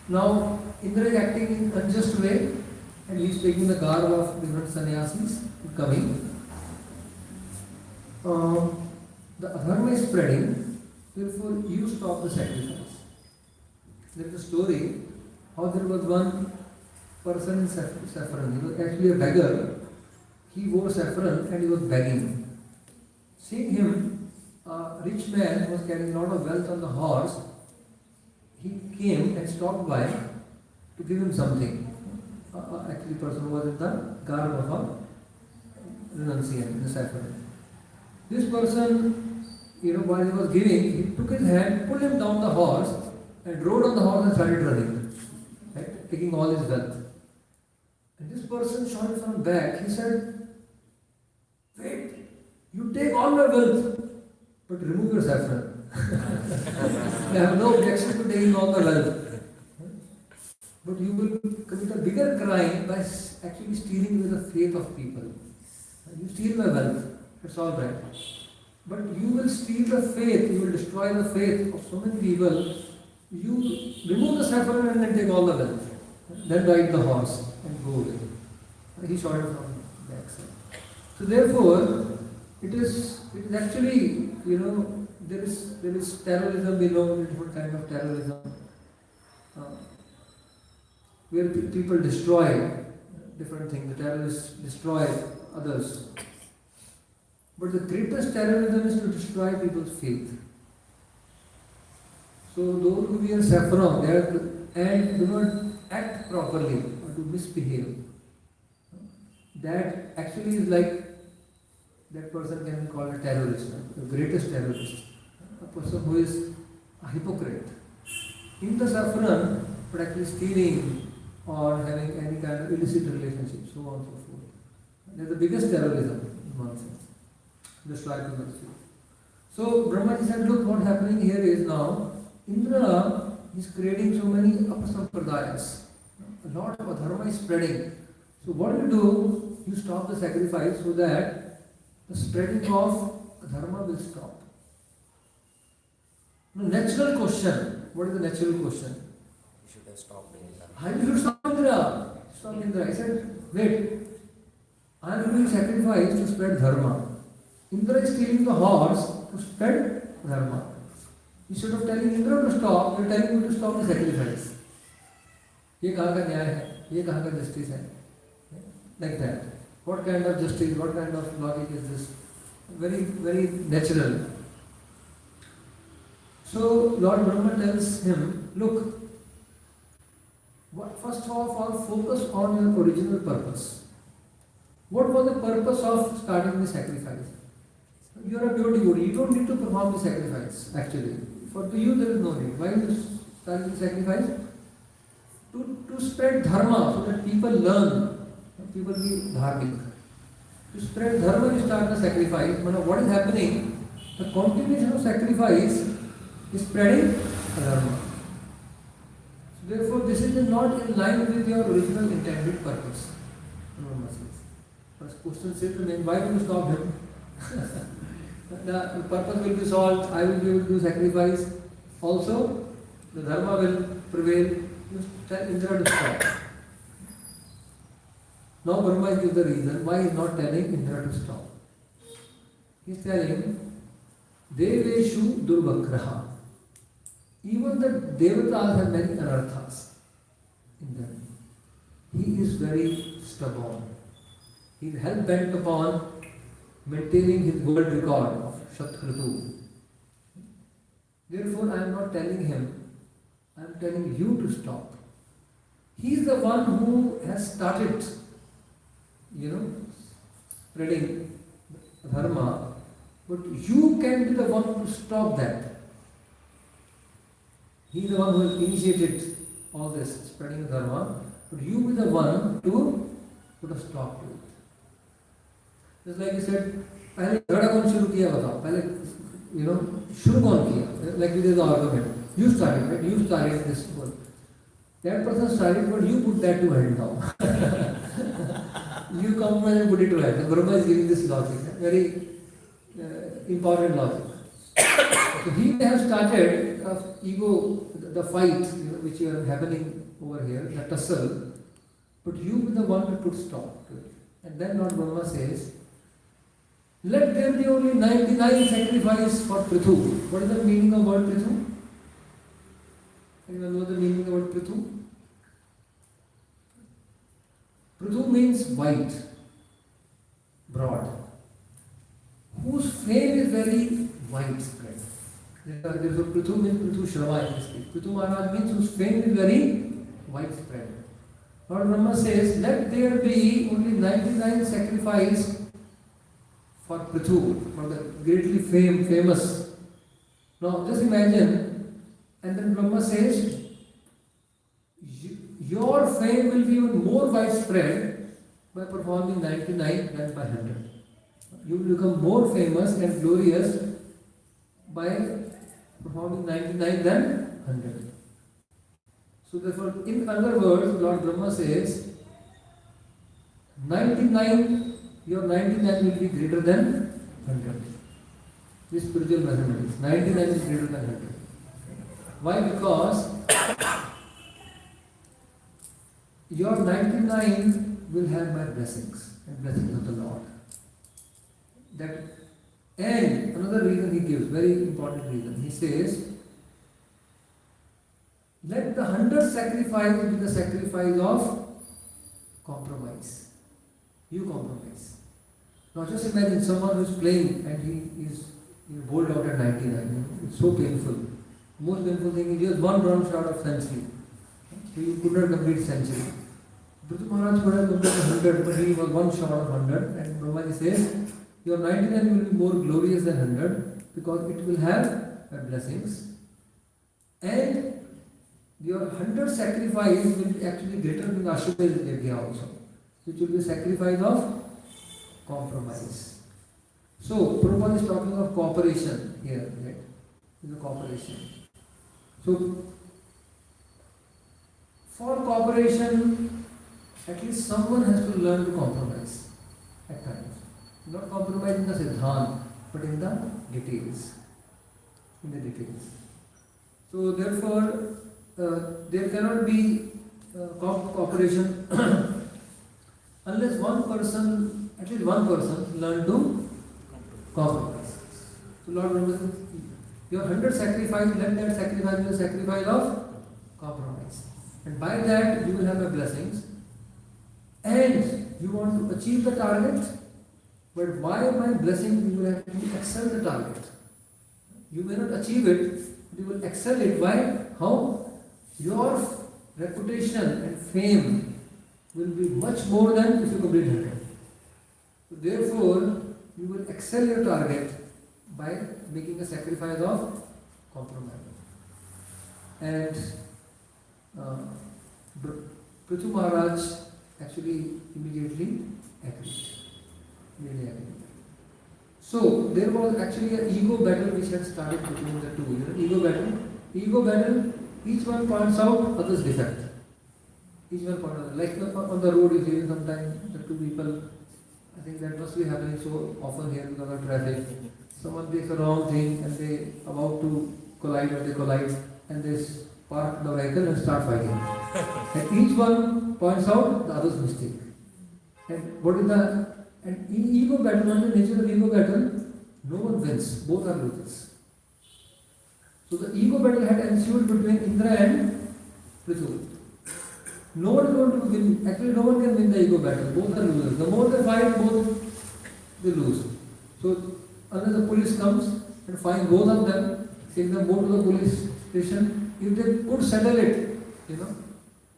now Indra is acting in unjust way and he is taking the garb of different sannyasis coming. The adharma is spreading, therefore you stop the sacrifice. There is a story how there was one person in saffron. He was actually a beggar. He wore saffron and he was begging. Seeing him, a rich man was carrying a lot of wealth on the horse. He came and stopped by to give him something. Actually, person who was in the garb of a renunciant in the saffron. This person, while he was giving, he took his hand, pulled him down the horse, and rode on the horse and started running, right, taking all his wealth. And this person shot from back. He said, "Wait, you take all my wealth, but remove your saffron." I have no objection to taking all the wealth. But you will commit a bigger crime by actually stealing with the faith of people. You steal my wealth, it's all right. But you will steal the faith, you will destroy the faith of so many people. You remove the saffron and then take all the wealth. Then ride the horse and go away. He shot it from the backside. So therefore, it is actually, there is terrorism, different kind of terrorism. Where people destroy different things. The terrorists destroy others. But the greatest terrorism is to destroy people's faith. So those who wear saffron and do not act properly or to misbehave, that actually is like that person can be called a terrorist, the greatest terrorist, a person who is a hypocrite. In the saffron, but actually stealing or having any kind of illicit relationship, so on and so forth. That's the biggest terrorism in one sense. Destroy people's faith. So Brahmaji said, look, what's happening here is now, Indra is creating so many apasampradayas. A lot of adharma is spreading. So what do? You stop the sacrifice so that the spreading of adharma will stop. The natural question, what is the natural question? You should have stopped Indra. How you should stop Indra? Stop Indra. I said, wait, I am doing sacrifice to spread dharma. Indra is stealing the horse to spread dharma. Instead of telling Indra to stop, you are telling him to stop the sacrifice. ये कहाँ का न्याय है, ये कहाँ का justice है, like that. What kind of justice, what kind of logic is this? Very, very natural. So Lord Brahma tells him, look, first of all, focus on your original purpose. What was the purpose of starting the sacrifice? You are a pure devotee, you don't need to perform the sacrifice actually. For you there is no need. Why you start the sacrifice? To spread dharma so that people learn, people be dharmic. To spread dharma you start the sacrifice. What is happening? The continuation of sacrifice is spreading dharma. So therefore this is not in line with your original intended purpose. First question said to me, why do you stop him? The purpose will be solved, I will be able to do sacrifice. Also, the dharma will prevail. You tell Indra to stop. Now Brahma gives the reason why he is not telling Indra to stop. He is telling, Deveshu Durvagraha. Even the devatas have many anarthas in them. He is very stubborn. He is hell bent upon maintaining his world record of Shatkratu. Therefore, I am not telling him, I am telling you to stop. He is the one who has started, spreading dharma, but you can be the one to stop that. He is the one who has initiated all this spreading dharma, but you be the one to put a stop to it. Just like you said, पहले झगड़ा कौन शुरू किया बताओ, पहले शुरू कौन किया? Like we did the argument. You started, right? You started this one. That person started, but you put that to hand now. You come and put it to hand. Brahma is giving this logic, very important logic. So he may have started ego, the fight, which is happening over here, the tussle, but you be the one to put stop to it. And then Lord Brahma says, let there be only 99 sacrifice for Prithu. What is the meaning of word Prithu? Anyone know the meaning of word Prithu? Prithu means white, broad, whose fame is very widespread. Therefore, Prithu means Prithu Shrava in this case. Prithu Maharaj means whose fame is very widespread. Lord Brahma says, let there be only 99 sacrifice for Prithu, for the greatly famous. Now just imagine, and then Brahma says, your fame will be even more widespread by performing 99 than by 100. You will become more famous and glorious by performing 99 than 100. So therefore, in other words, Lord Brahma says, 99, your 99 will be greater than 100. This spiritual mathematics, 99 is greater than 100. Why? Because your 99 will have my blessings and blessings of the Lord. That, and another reason he gives, very important reason, he says, let the 100 sacrifice be the sacrifice of compromise. You compromise. Now just imagine someone who is playing and he is bowled out at 99. It's so painful. Most painful thing is just one run short of century. He could not complete century. Prithu Maharaj could have completed 100, but he was one short of 100. And Brahma says, your 99 will be more glorious than 100 because it will have blessings. And your 100 sacrifice will be actually greater than Ashwamedha Yajna also, which will be sacrifice of compromise. So, Prabhupada is talking of cooperation here, right? It's a cooperation. So, for cooperation, at least someone has to learn to compromise at times. Not compromise in the siddhant, but in the details. In the details. So, therefore, there cannot be cooperation unless one person, at least one person, learn to compromise. So Lord Brahma says, your 100 sacrifice, let that sacrifice be a sacrifice of compromise. And by that you will have the blessings. And you want to achieve the target, but by my blessing you will have to excel the target. You may not achieve it, but you will excel it by how your reputation and fame will be much more than if you complete 100. So therefore, you will excel your target by making a sacrifice of compromise. And Prithu Maharaj actually immediately agreed. So there was actually an ego battle which had started between the two. Ego battle, each one points out other's defect. Each one points out. Like on the road you see sometimes the two people, I think that must be happening so often here because of traffic. Someone takes a wrong thing and they about to collide or they collide and they park the vehicle and start fighting. And each one points out the other's mistake. And what is and in ego battle, on the nature of ego battle, no one wins, both are losers. So the ego battle had ensued between Indra and Prithu. No one is going to win, actually no one can win the ego battle, both are losers. The more they fight, both they lose. So unless the police comes and finds both of them, take them both to the police station, if they could settle it,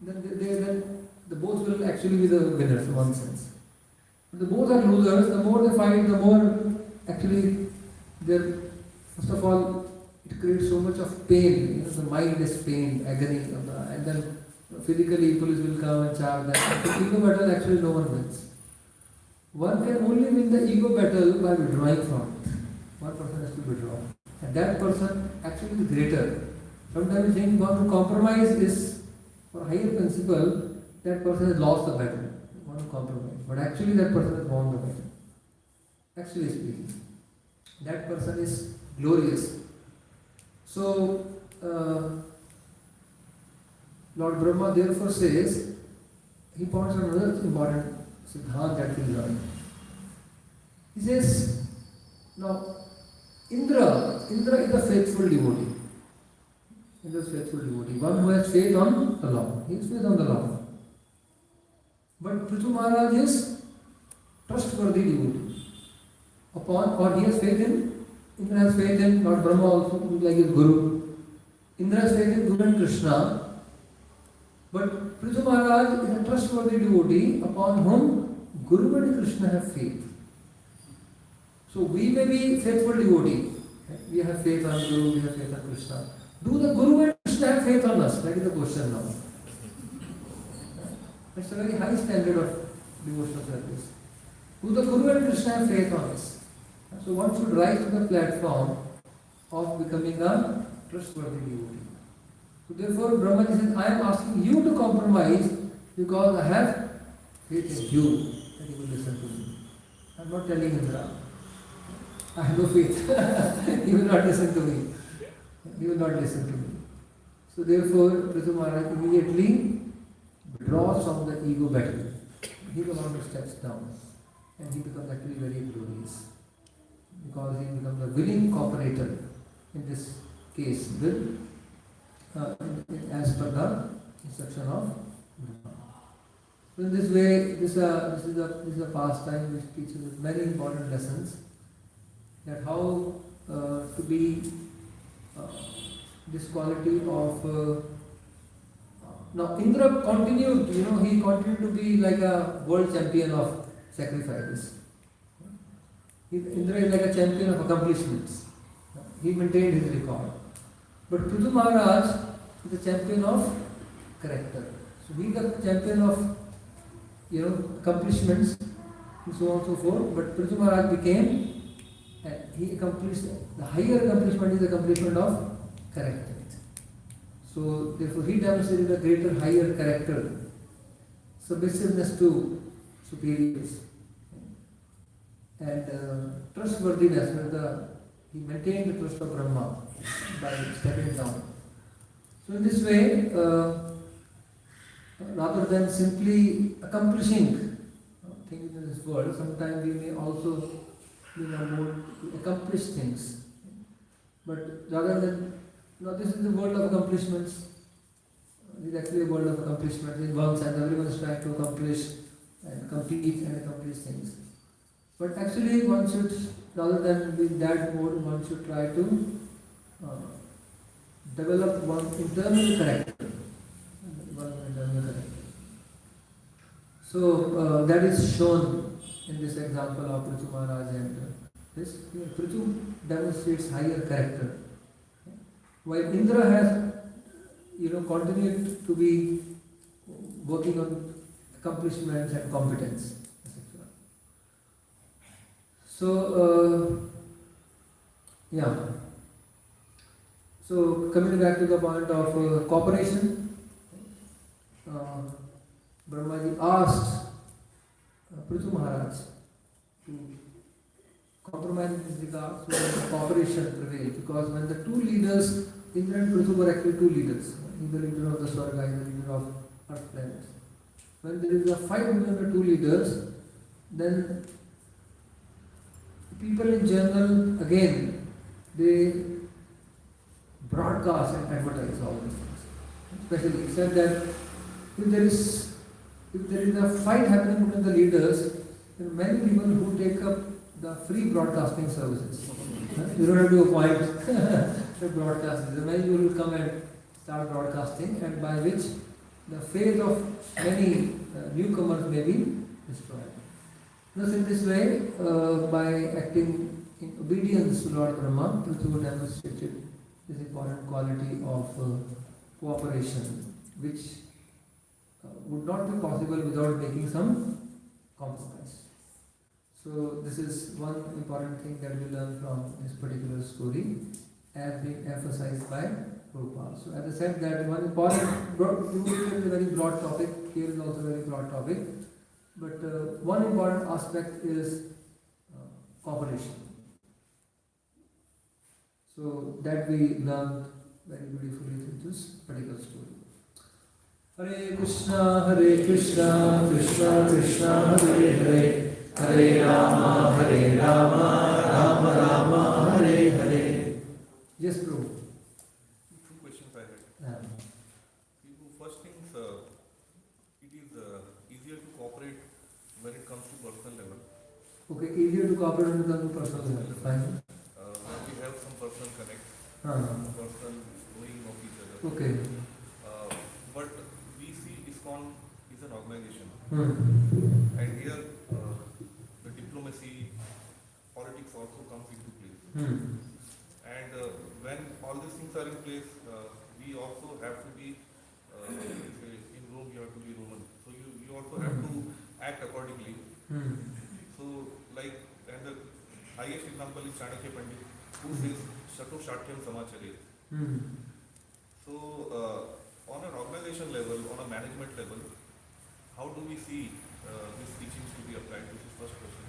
then the both will actually be the winners in one sense. But the both are losers, the more they fight, the more actually first of all, it creates so much of pain, the mind is pain, agony, and then physically police will come and charge them. The ego battle actually no one wins. One can only win the ego battle by withdrawing from it. One person has to withdraw. And that person actually is greater. Sometimes we think one to compromise is for higher principle, that person has lost the battle. One to compromise. But actually that person has won the battle. Actually speaking. That person is glorious. So Lord Brahma therefore says, he points out another important siddhant that we learn. He says, now Indra is a faithful devotee. Indra is a faithful devotee, one who has faith on the law. He has faith on the law. But Prithu Maharaj is trustworthy devotee. Or he has faith in, Indra has faith in Lord Brahma also, like his Guru. Indra has faith in Guru and Krishna. But Prithu Maharaj is a trustworthy devotee upon whom Guru and Krishna have faith. So we may be faithful devotee. We have faith on Guru, we have faith on Krishna. Do the Guru and Krishna have faith on us? That is the question now. It's a very high standard of devotional service. Do the Guru and Krishna have faith on us? So one should rise to the platform of becoming a trustworthy devotee. So therefore Brahmaji says, I am asking you to compromise because I have faith in you that you will listen to me. I am not telling Indra. I have no faith. He will not listen to me. He will not listen to me. So therefore Prithu Maharaj immediately withdraws from the ego battle. He no longer steps down. And he becomes actually very glorious. Because he becomes a willing cooperator in this case with as per the instruction of Brahma. So in this way, this is a pastime which teaches us many important lessons. That how to be this quality of now Indra continued, he continued to be like a world champion of sacrifices. Indra is like a champion of accomplishments. He maintained his record. But Prithu Maharaj is the champion of character. So he is the champion of accomplishments and so on and so forth. But Prithu Maharaj became, he accomplished, the higher accomplishment is the accomplishment of character. So therefore he demonstrated a greater, higher character, submissiveness to superiors, and trustworthiness, where he maintained the trust of Brahma by stepping down. So in this way, rather than simply accomplishing things in this world, sometimes we may also more to accomplish things. But rather than, this is the world of accomplishments. This is actually a world of accomplishments. In one sense, everyone is trying to accomplish and compete and accomplish things. But actually, one should, rather than be in that mode, one should try to develop one's internal character. So that is shown in this example of Prithu Maharaj, and this Prithu demonstrates higher character. While Indra has, continued to be working on accomplishments and competence, etc. So, So coming back to the point of cooperation, Brahmaji asked Prithu Maharaj to compromise in this regard so that the cooperation prevailed. Because when the two leaders, Indra and Prithu were actually two leaders, the leader of the Swarga and the leader of earth planets. When there is a fight between the two leaders, then people in general, again, they broadcast and advertise all these things. Especially, it said that if there is a fight happening between the leaders, there are many people who take up the free broadcasting services. You don't have to appoint the broadcasters. There are many people who come and start broadcasting, and by which the faith of many newcomers may be destroyed. Thus, in this way, by acting in obedience to Lord Brahma, Prithu demonstrated this important quality of cooperation, which would not be possible without making some compromise. So this is one important thing that we learn from this particular story, as being emphasized by Prabhupada. So as I said, that one important, is a very broad topic, here is also a very broad topic, but one important aspect is cooperation. So that we learned very beautifully through this particular story. Hare Krishna, Krishna Krishna, Hare Hare, Hare Rama, Rama Rama, Hare Hare. Yes, Prabhu. Two questions I had. First thing, it is easier to cooperate when it comes to personal level. Okay, easier to cooperate when it comes to personal level. Fine. When we have some personal connect, personal knowing of each other. Okay. But we see Iskcon is an organization. Hmm. And here the diplomacy, politics also comes into place. And when all these things are in place, we also have to be, in Rome you have to be Roman. So you also have to act accordingly. So and the highest example is Chanakya Pandit, who says, Shato Shatyam Samachare. So on an organization level, on a management level, how do we see these teachings to be applied? This is first question.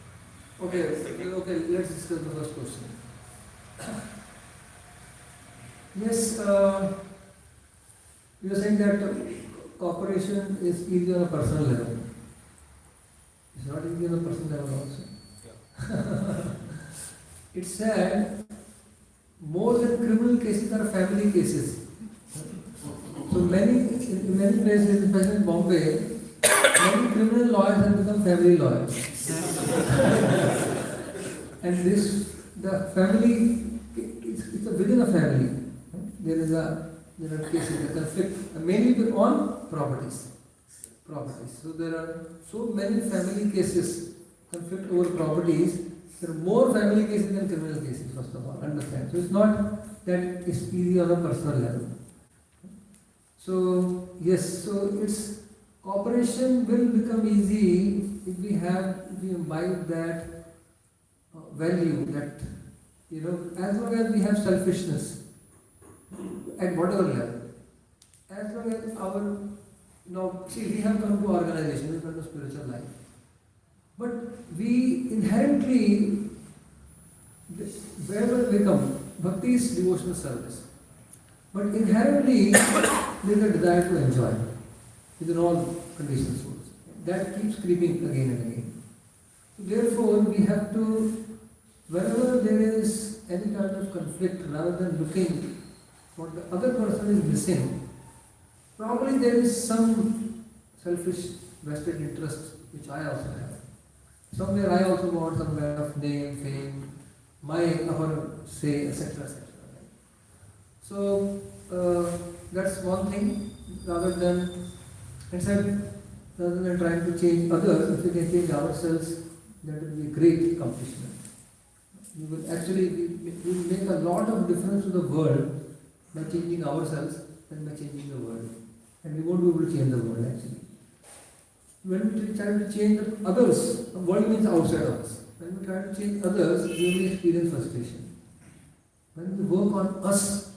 Okay, let's discuss the first question. Yes, you are saying that cooperation is easy on a personal level. It's not easy on a personal level also. Yeah. It's said more than criminal cases are family cases. So in many places, especially in Bombay, many criminal lawyers have become family lawyers. And the family, it's within a family. There are cases, the conflict, mainly on properties. So there are so many family cases, conflict over properties. There are more family cases than criminal cases, first of all, understand. So it's not that it's easy on a personal level. So yes, so it's cooperation will become easy if we imbibe that value, that as long as we have selfishness at whatever level, as long as we have come to organization, we come to spiritual life, but we inherently, wherever we come, bhakti is devotional service, but inherently there is a desire to enjoy within all conditions. That keeps creeping again and again. So therefore, we have to whenever there is any kind of conflict, rather than looking what the other person is missing, probably there is some selfish vested interest which I also have. Somewhere I also want some kind of name, fame, our say, etc. etc. So that's one thing. Rather than trying to change others, if we can change ourselves, that will be a great accomplishment. We will make a lot of difference to the world by changing ourselves and by changing the world. And we won't be able to change the world actually. When we try to change others, the world means outside of us. When we try to change others, we only experience frustration. When we work on us,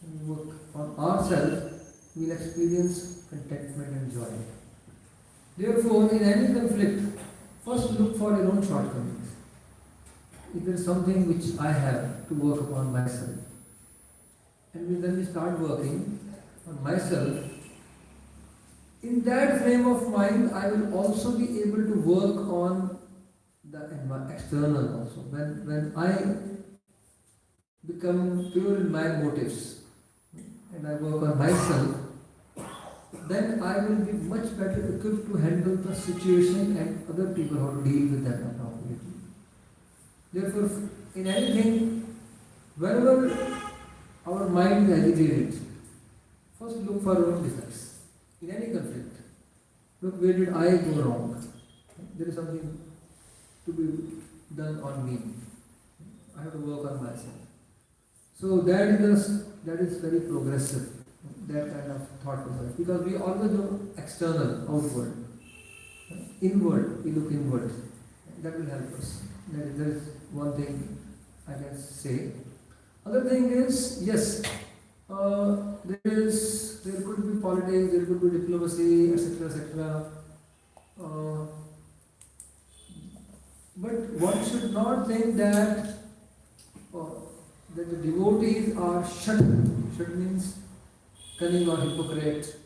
when we work on ourselves, we will experience contentment and joy. Therefore, in any conflict, first look for your own shortcomings. If there is something which I have to work upon myself, and then we start working on myself, in that frame of mind, I will also be able to work on the external also. When I become pure in my motives and I work on myself, then I will be much better equipped to handle the situation and other people how to deal with that appropriately. Therefore, in anything, whenever our mind is agitated, first look for our own defects. In any conflict, look, where did I go wrong? There is something to be done on me. I have to work on myself. So that is very progressive, that kind of thought process. Because we always look external, outward. Inward, we look inward. That will help us. That is one thing I can say. Other thing is, yes, there could be politics, there could be diplomacy, etc., etc. But one should not think that the devotees are shut. Shut means cunning or hypocrite.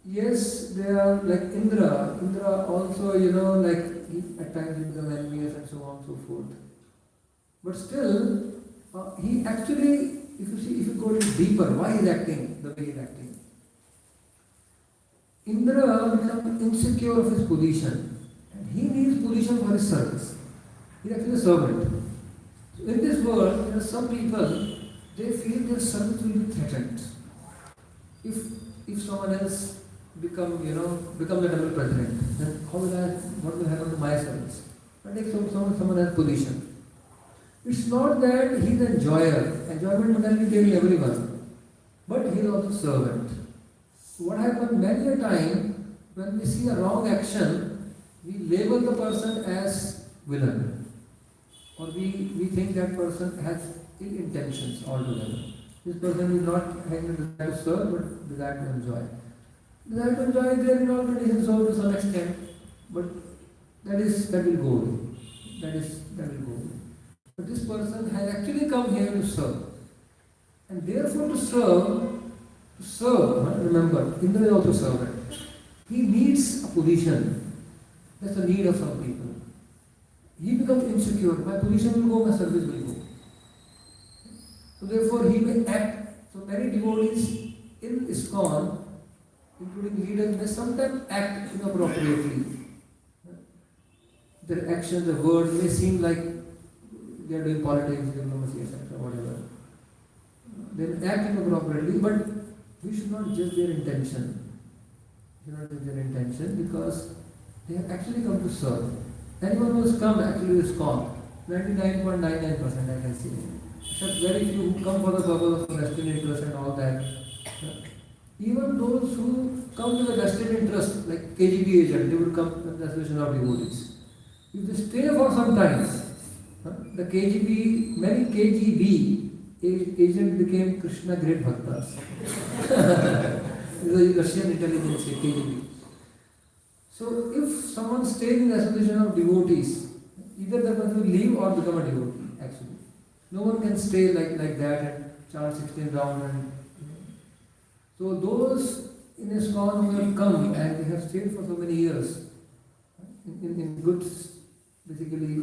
Yes, they are like Indra. Indra also, like he at times become envious and so on and so forth. But still, he actually, if you go a little deeper, why he is acting the way he is acting? Indra becomes insecure of his position, and he needs position for his service. He is actually a servant. So in this world, there are some people, they feel their service will be threatened. If someone else become the double president, then what will happen to my service? I take someone else's position. It's not that he is an enjoyer. Enjoyment can be there in everyone. But he is also servant. So what happens many a time, when we see a wrong action, we label the person as villain. Or we think that person has ill intentions altogether. This person is not having the desire to serve, but desire to enjoy. Desire to enjoy is there in all traditions, so to some extent. But that will go away. That will go away. But this person has actually come here to serve. And therefore to serve, remember, Indra is also servant. He needs a position. That's the need of some people. He becomes insecure. My position will go, my service will go. So therefore he may act. So many devotees in Iskcon, including leaders, may sometimes act inappropriately. Their actions, their words may seem like they are doing politics, diplomacy, etc., whatever. They may act inappropriately, but we should not judge their intention. We should not judge their intention because they have actually come to serve. Anyone who has come actually is Iskcon. 99.99% I can say. Except very few who come for the purpose of vested interest and all that. Even those who come with a vested interest, like KGB agent, they will come with the association of devotees. If they stay for some time, the many KGB agents became Krishna great bhaktas. The Russian intelligence, KGB. So if someone stays in the association of devotees, either the person will leave or become a devotee, actually. No one can stay like that and chant 16 rounds. So those in Iskcon who have come and they have stayed for so many years in good basically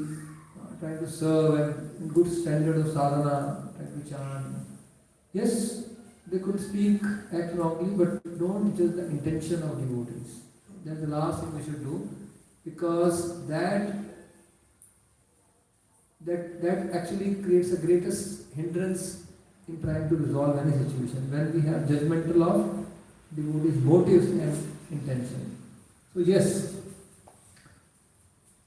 trying to serve and in good standard of sadhana, trying to chant. Yes, they could speak, act wrongly, but don't judge the intention of devotees. That's the last thing we should do, because that actually creates the greatest hindrance in trying to resolve any situation. When we have judgmental of devotees' motives and intention. So yes,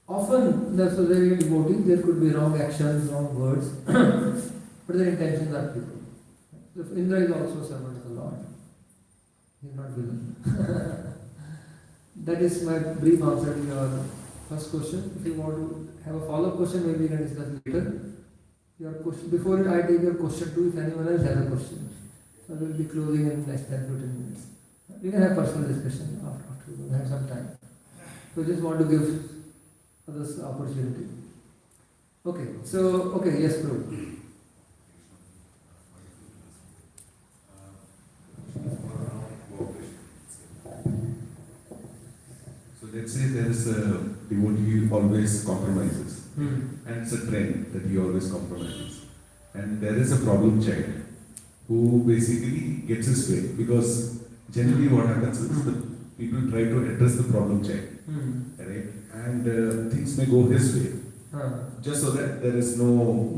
often in the society of devotees there could be wrong actions, wrong words, but their intentions are pure. So Indra is also a servant of the Lord. He is not villain. That is my brief answer to your first question. If you want to have a follow-up question, maybe we can discuss later. Your question, before I take your question too, if anyone else has a question. So we will be closing in the next 10-15 minutes. We can have personal discussion after we have some time. So just want to give others opportunity. Okay, yes, Prabhu. So let's say there is a devotee who always compromises, and it's a trend that he always compromises. And there is a problem child who basically gets his way, because generally what happens is the people try to address the problem child, right? And things may go his way, just so that there is no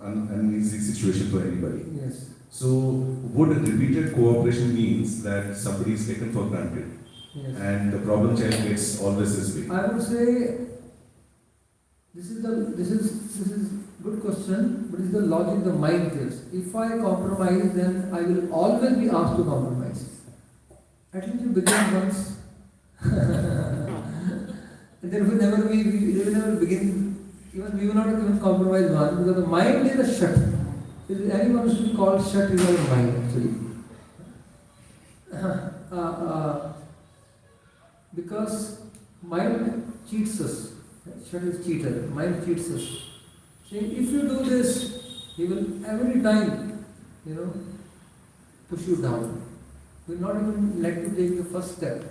uneasy situation for anybody. Yes. So would repeated cooperation means that somebody is taken for granted? Yes. And the problem child gets always his way. I would say this is good question, but it's the logic the mind gives. If I compromise, then I will always be asked to compromise. At least you begin once, and there will never begin. Even we will not even compromise once, because the mind is a shut. If anyone should be called shut, is our mind actually. Because mind cheats us. Shut is cheater. Mind cheats us. Saying if you do this, he will every time, push you down. He will not even let you take the first step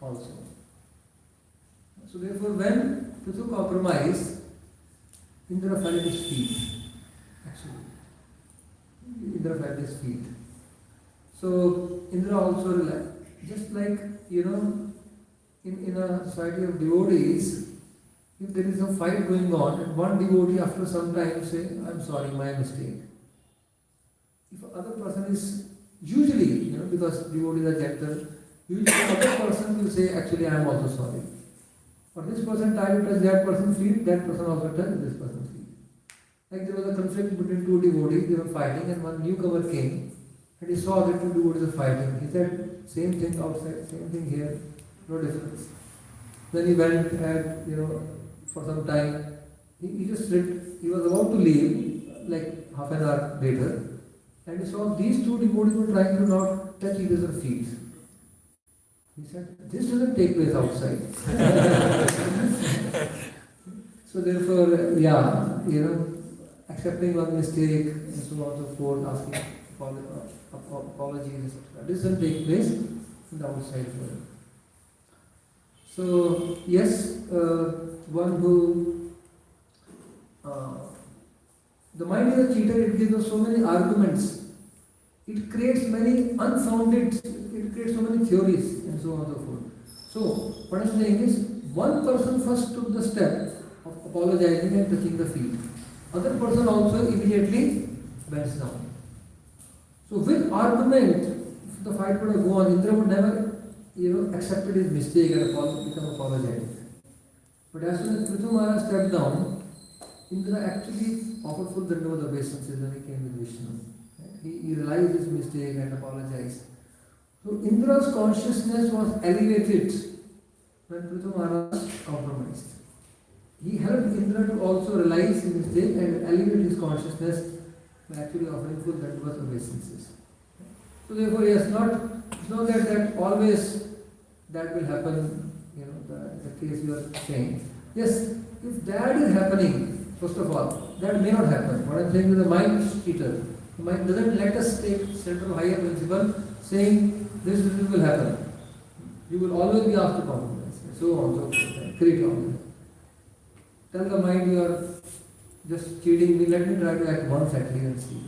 also. So therefore, when Prithu compromise, Indra fell at his feet. Actually, Indra fell at his feet. So Indra also relaxed. Just like in a society of devotees, if there is a fight going on and one devotee after some time say, I'm sorry, my mistake. If other person is usually, because devotees are gentle, usually other person will say, actually I am also sorry. Or this person tried to touch that person's feet, that person also touched this person's feet. Like there was a conflict between two devotees, they were fighting, and one newcomer came and he saw that two devotees are fighting. He said, same thing outside, same thing here, no difference. Then he went and, for some time, he just said, he was about to leave, like half an hour later, and he saw these two devotees were trying to not touch each other's feet. He said, this doesn't take place outside. So therefore, accepting one mistake and so on and so forth, asking apologies, etc. This doesn't take place in the outside world. So, yes, one who, the mind is a cheater, it gives us so many arguments. It creates many unfounded, it creates so many theories and so on and so forth. So, what I'm saying is, one person first took the step of apologizing and touching the feet. Other person also immediately bends down. So, with argument, if the fight would have gone, Indra would never, accepted his mistake and become apologetic. But as soon as Prithu Maharaj stepped down, Indra actually offered full Damodar obeisances when he came with Vishnu. He realized his mistake and apologized. So Indra's consciousness was elevated when Prithu Maharaj compromised. He helped Indra to also realize his mistake and elevate his consciousness by actually offering full Damodar obeisances. So therefore, yes, it's not that always that will happen, the case you are saying. Yes, if that is happening, first of all, that may not happen. What I am saying is the mind is cheater. The mind doesn't let us take central higher principle saying this will happen. You will always be asked to compromise. So on, so forth. Create on. tell the mind you are just cheating me, let me try to act once at least and see.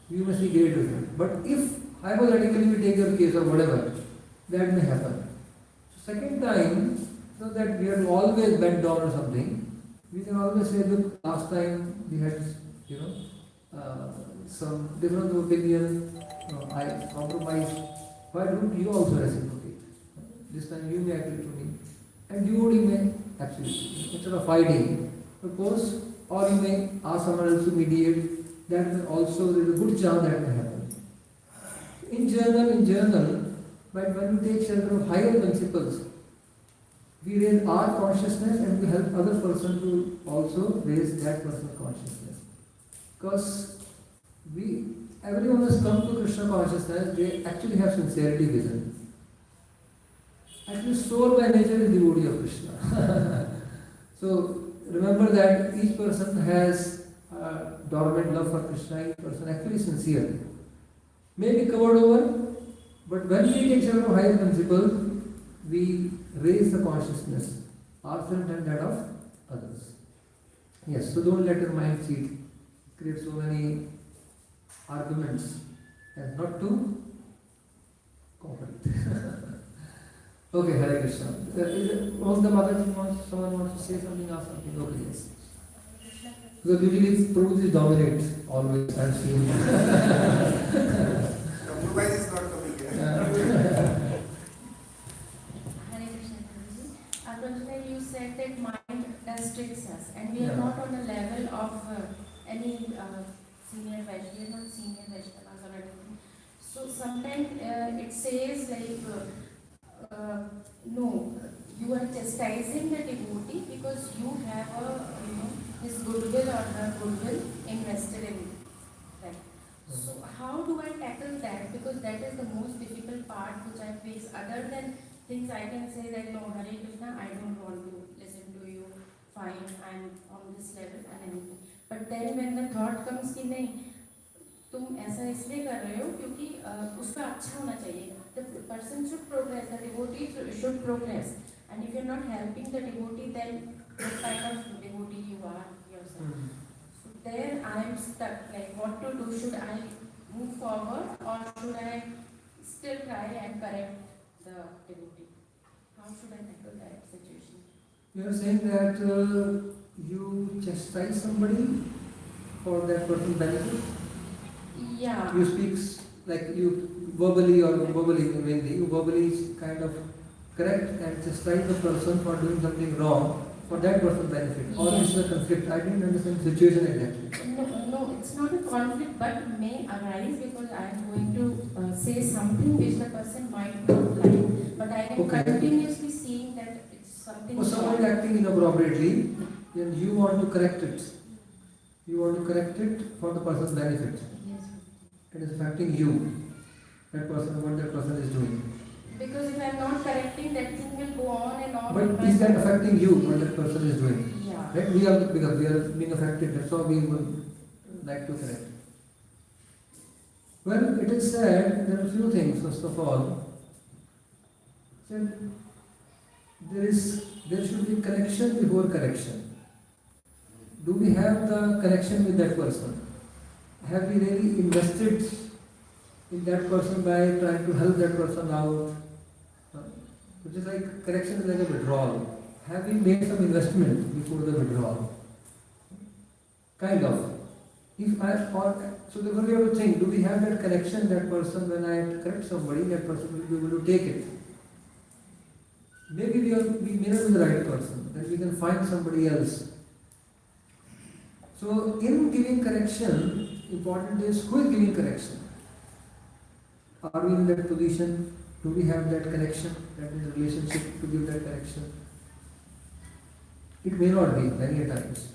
You may see great result. But if hypothetically we take your case or whatever, that may happen. So second time, so that we have always bent down or something, we can always say, look, last time we had, some different opinion, I compromised. Why don't you also reciprocate? This time you may agree to me, and you may actually, instead of fighting, propose, or you may ask someone else to mediate. That may also, there is a good chance that may happen. In general, but when we take shelter of higher principles, we raise our consciousness and we help other person to also raise that person's consciousness. Because everyone has come to Krishna consciousness, they actually have sincerity vision. Actually, soul by nature is devotee of Krishna. So remember that each person has dormant love for Krishna, each person actually sincere. May be covered over, but when we take shelter of higher principles, we raise the consciousness, ourselves and that of others. Yes, so don't let your mind cheat. Create so many arguments and not to cooperate. Okay, Hare Krishna. All the mother someone wants to say something, ask something. Okay, yes. Because usually Prabhuji dominate always, I've seen. Mumbai is not coming here. Hare Krishna Prabhuji. Prabhuji, you said that mind does tricks us, and we are Yeah. not on the level of any senior Vaishnavas, we are not senior Vaishnavas or anything. So sometimes it says like, no, you are chastising the devotee because you have his goodwill or her goodwill invested in it. Right. So how do I tackle that? Because that is the most difficult part which I face. Other than things I can say that no, Hare Krishna, I don't want to listen to you. Fine, I'm on this level and anything. But then when the thought comes कि नहीं, तुम ऐसा इसलिए कर रहे हो क्योंकि उसका अच्छा होना चाहिए. The person should progress, the devotee should progress. And if you're not helping the devotee, then what kind of devotee you are yourself? So there I am stuck. Like what to do? Should I move forward or should I still try and correct the devotee? How should I tackle that situation? You are saying that you chastise somebody for that person's benefit? Yeah. You speak like you verbally mainly, you verbally kind of correct and chastise the person for doing something wrong for that person's benefit. Or is it a conflict? I didn't understand the situation exactly. No, it's not a conflict, but may arise because I am going to say something which the person might not like. But I am continuously seeing that it's something. Or someone is acting inappropriately, and you want to correct it. You want to correct it for the person's benefit. Yes. It is affecting you. That person, what that person is doing. Because if I am not correcting, that thing will go on and on. But is that affecting you, what that person is doing? Yeah. Right? Because we are being affected, that's why we would like to correct. Well, it is said, there are a few things. First of all, there should be connection before correction. Do we have the connection with that person? Have we really invested in that person by trying to help that person out? Which is like, correction is like a withdrawal. Have we made some investment before the withdrawal? Kind of. So therefore we have to think, do we have that connection, that person, when I correct somebody, that person will be able to take it? Maybe we may not be the right person, then we can find somebody else. So in giving correction, important is who is giving correction? Are we in that position? Do we have that connection, that is the relationship to give that correction? It may not be many times.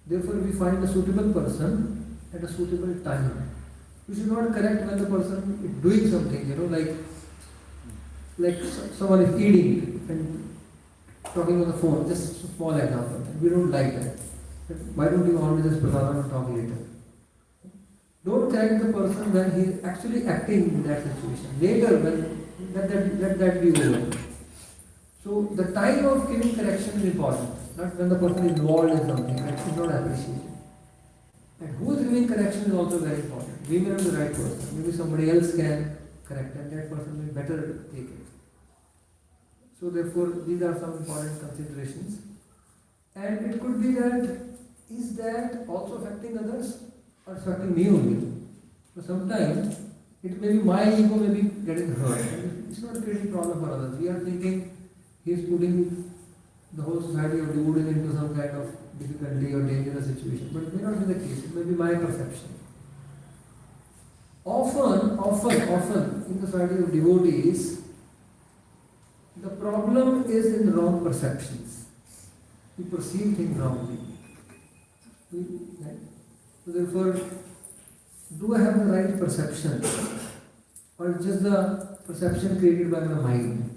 Therefore, we find a suitable person at a suitable time. We should not correct when the person is doing something, like someone is eating and talking on the phone, just a small example. We don't like that. Why don't you always just prasadam and talk later? Don't correct the person when he is actually acting in that situation. Later, when let that be over. So the time of giving correction is important, not when the person is involved in something, that is not appreciated. And who is giving correction is also very important. We may not be the right person, maybe somebody else can correct and that person may better take it. So therefore these are some important considerations. And it could be that, is that also affecting others or affecting me only? So sometimes it may be my ego may be getting hurt. And it's not creating problem for others. We are thinking he is putting the whole society of devotees into some kind of difficulty or dangerous situation. But it may not be the case. It may be my perception. Often in the society of devotees, the problem is in wrong perceptions. We perceive things wrongly. Right? So therefore, do I have the right perception? Or just the perception created by my mind?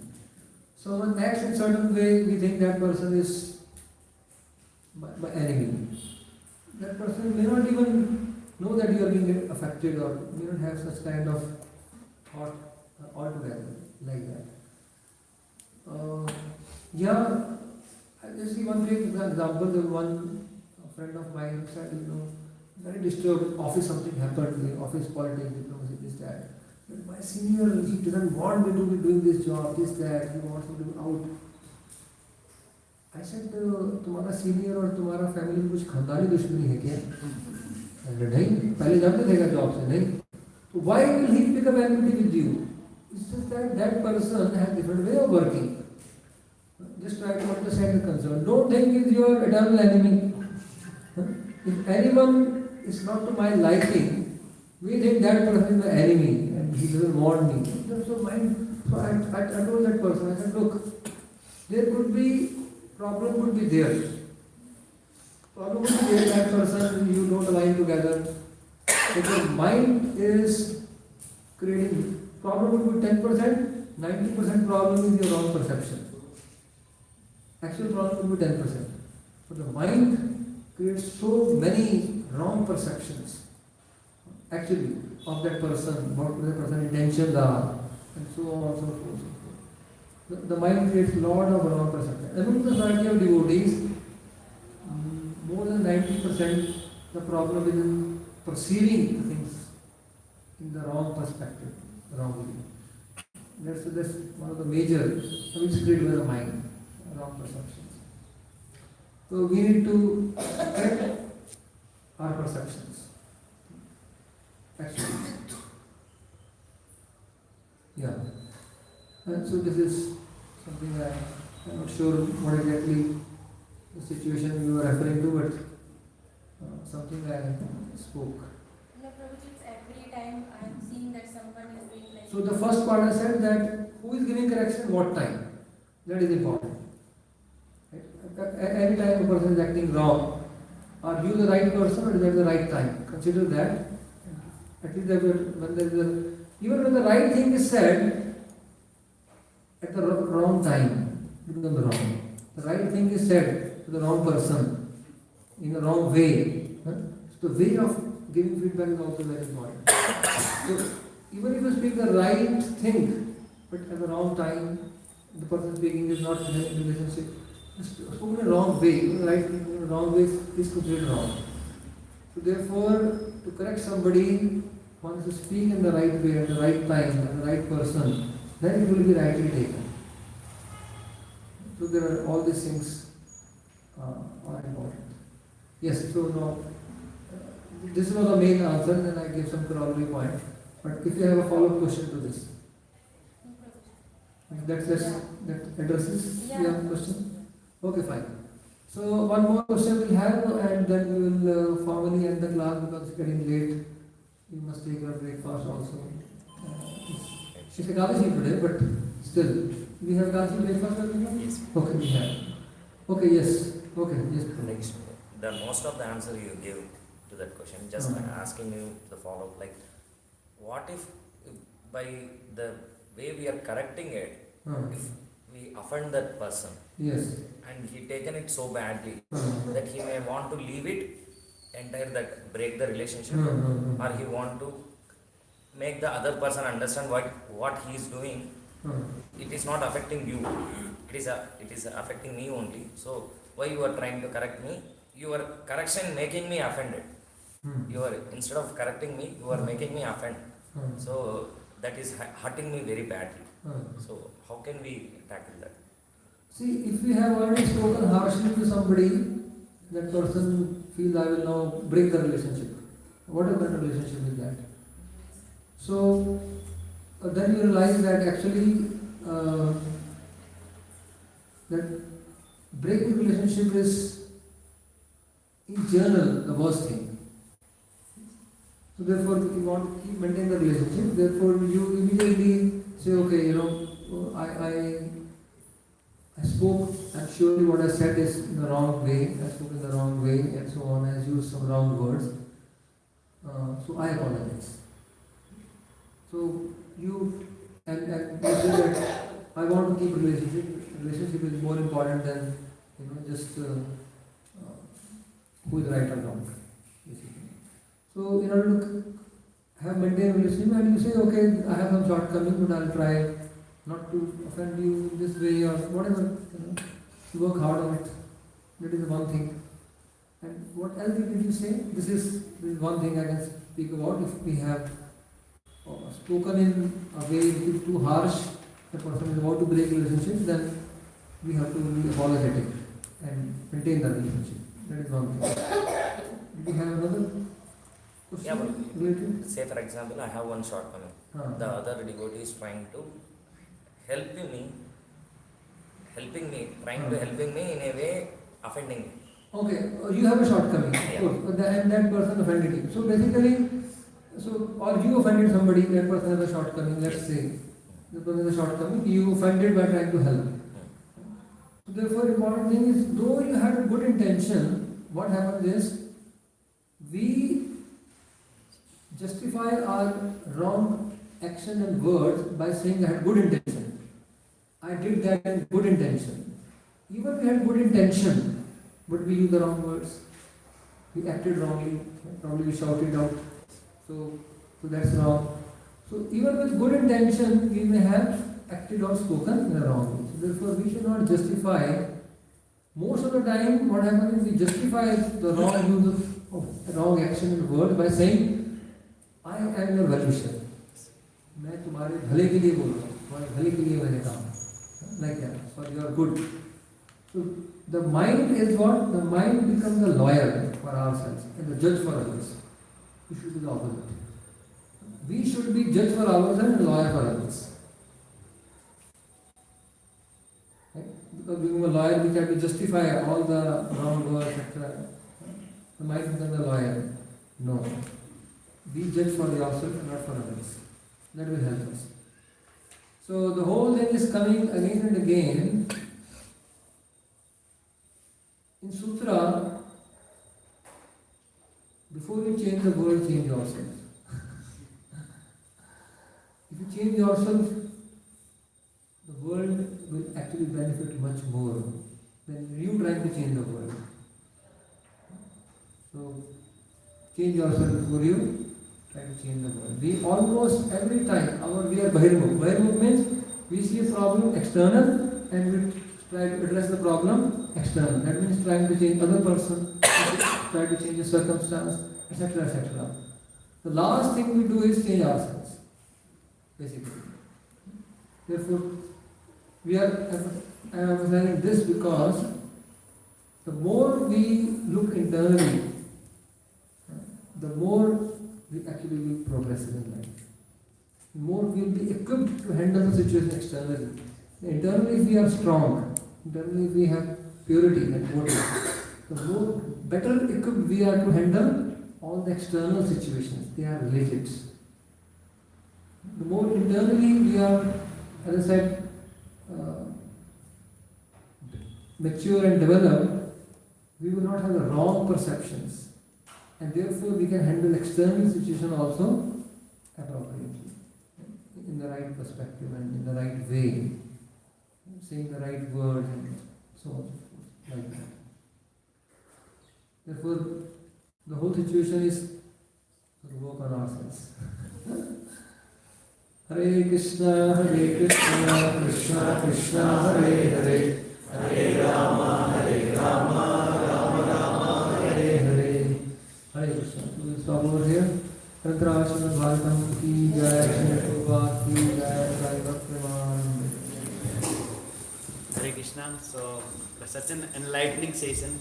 So when acts in a certain way, we think that person is my enemy. That person may not even know that you are being affected or may not have such kind of thought altogether like that. I just see one big example. There was one friend of mine said, very disturbed, office something happened, the office politics, diplomacy, this, that. But my senior, he doesn't want me to be doing this job, this, that, he wants me to be out. I said, तुम्हारा senior और तुम्हारा family में कुछ खानदानी दुश्मनी है क्या? नहीं, पहले जानते थे क्या जॉब से नहीं? So why will he pick up enmity with you? It's just that that person has different way of working. Just try to understand the concern. Don't think he's your eternal enemy. If anyone is not to my liking, we think that person is the enemy and he doesn't want me. So I told that person, I said, look, there could be, problem would be there. Problem would be there, that person, you don't align together. If your mind is creating, problem would be 10%, 90% problem is your wrong perception. Actual problem would be 10%. But the mind creates so many wrong perceptions, actually, of that person, what the person's intentions are, and so on and so forth. The mind creates a lot of wrong perceptions. Among the society of devotees, more than 90% the problem is in perceiving things in the wrong perspective, wrongly. That's one of the major which created by the mind, wrong perceptions. So we need to correct our perceptions. Actually. Yeah. And so this is something I'm not sure what exactly the situation you were referring to, but something I spoke. No, Prabhuji, it's every time I'm seeing that someone is doing like... So the first part I said that who is giving correction what time? That is important. Right? Any time a person is acting wrong, are you the right person or is that the right time? Consider that. At least when there is even when the right thing is said at the wrong time, it becomes wrong. The right thing is said to the wrong person in the wrong way. So the way of giving feedback is also very important. So even if you speak the right thing, but at the wrong time, the person speaking is not in a relationship, spoken in the wrong way, the right thing in the wrong way is considered wrong. So therefore, to correct somebody, one has to speak in the right way, at the right time, at the right person, then it will be rightly taken. So there are all these things are important. Yes, so now, this was the main answer, and then I gave some corollary point. But if you have a follow-up question to this, that addresses your question? Okay, fine. So one more question we'll have, and then we will formally end the class because it's getting late. You must take your breakfast also. It's Ekadashi today, but still, we have Ekadashi breakfast or something? Yes. Okay, we have. Okay, yes. Okay, yes. Next, the most of the answer you give to that question, just asking you the follow-up, like, what if by the way we are correcting it, if we offend that person, yes, and he taken it so badly that he may want to leave it entire, that break the relationship, or he want to make the other person understand what he is doing, it is not affecting you, it is affecting me only. So why you are trying to correct me? Your correction making me offended. You are, instead of correcting me, you are making me offend. So that is hurting me very badly. So how can we tackle that? See, if we have already spoken harshly to somebody, that person feels I will now break the relationship. What is that relationship with that? So then you realize that actually that breaking relationship is in general the worst thing. So therefore, if you want to keep maintain the relationship, therefore you immediately say, okay, I spoke, and surely what I said is in the wrong way, I spoke in the wrong way, and so on, I used some wrong words. So I apologize. So you and you say that I want to keep relationship. Relationship is more important than just who is right or wrong. Basically. So in order to have maintained relationship, and you say, okay, I have some shortcomings, but I'll try not to offend you in this way or whatever. You work hard on it. That is one thing. And what else did you say? This is one thing I can speak about. If we have spoken in a way which is too harsh, the person is about to break relationship, then we have to be apologetic and maintain the relationship. That is one thing. Do we have another question? Yeah, but related? say for example, I have one shortcoming. The other devotee is trying to helping me, helping me in a way offending me. Okay, you have a shortcoming. Yeah. And that person offended you. So basically, or you offended somebody, that person has a shortcoming, let's say. The person has a shortcoming, you offended by trying to help. So therefore, important thing is, though you had a good intention, what happens is, we justify our wrong action and words by saying I had good intention. I did that in good intention. Even we had good intention, but we used the wrong words. We acted wrongly, probably we shouted out. So that's wrong. So even with good intention, we may have acted or spoken in a wrong way. So therefore, we should not justify. Most of the time, what happens is we justify the wrong use of wrong action and word by saying, I am your well-wisher. मैं तुम्हारे भले के लिए बोल रहा हूँ, तुम्हारे भले के लिए मैंने कहा, like that, for your good. So the mind is what? The mind becomes a lawyer for ourselves and the judge for others. We should be the opposite. We should be judge for ourselves and lawyer for others. Right? Because being a lawyer, we have to justify all the wrong words, etc. The mind becomes a lawyer. No. Be judge for yourself and not for others. That will help us. So the whole thing is coming again and again. In Sutra, before you change the world, change yourself. If you change yourself, the world will actually benefit much more than you trying to change the world. So, change yourself before you try to change the world. We almost every time, we are Bahirmukh. Bahirmukh means we see a problem external and we try to address the problem external. That means trying to change other person, try to change the circumstance, etc. etc. The last thing we do is change ourselves, basically. Therefore, I am emphasizing this because the more we look internally, the more we actually will progress in life. The more we will be equipped to handle the situation externally. Internally, if we are strong, internally if we have purity and devotion, the more better equipped we are to handle all the external situations. They are related. The more internally we are, as I said, mature and developed, we will not have the wrong perceptions. And therefore we can handle external situation also appropriately, in the right perspective and in the right way, saying the right word and so on, like that. Therefore, the whole situation is to work on ourselves. Hare Krishna, Krishna Krishna, Hare Hare, Hare Rama, Rama Rama, Hare Hare. Hare Krishna. So we'll stop over here. Tantra Ashram Bharatam ki jai, Shri Prabhupada ki jai, Sai Bhaktiman. Hare Krishna. So, such an enlightening session.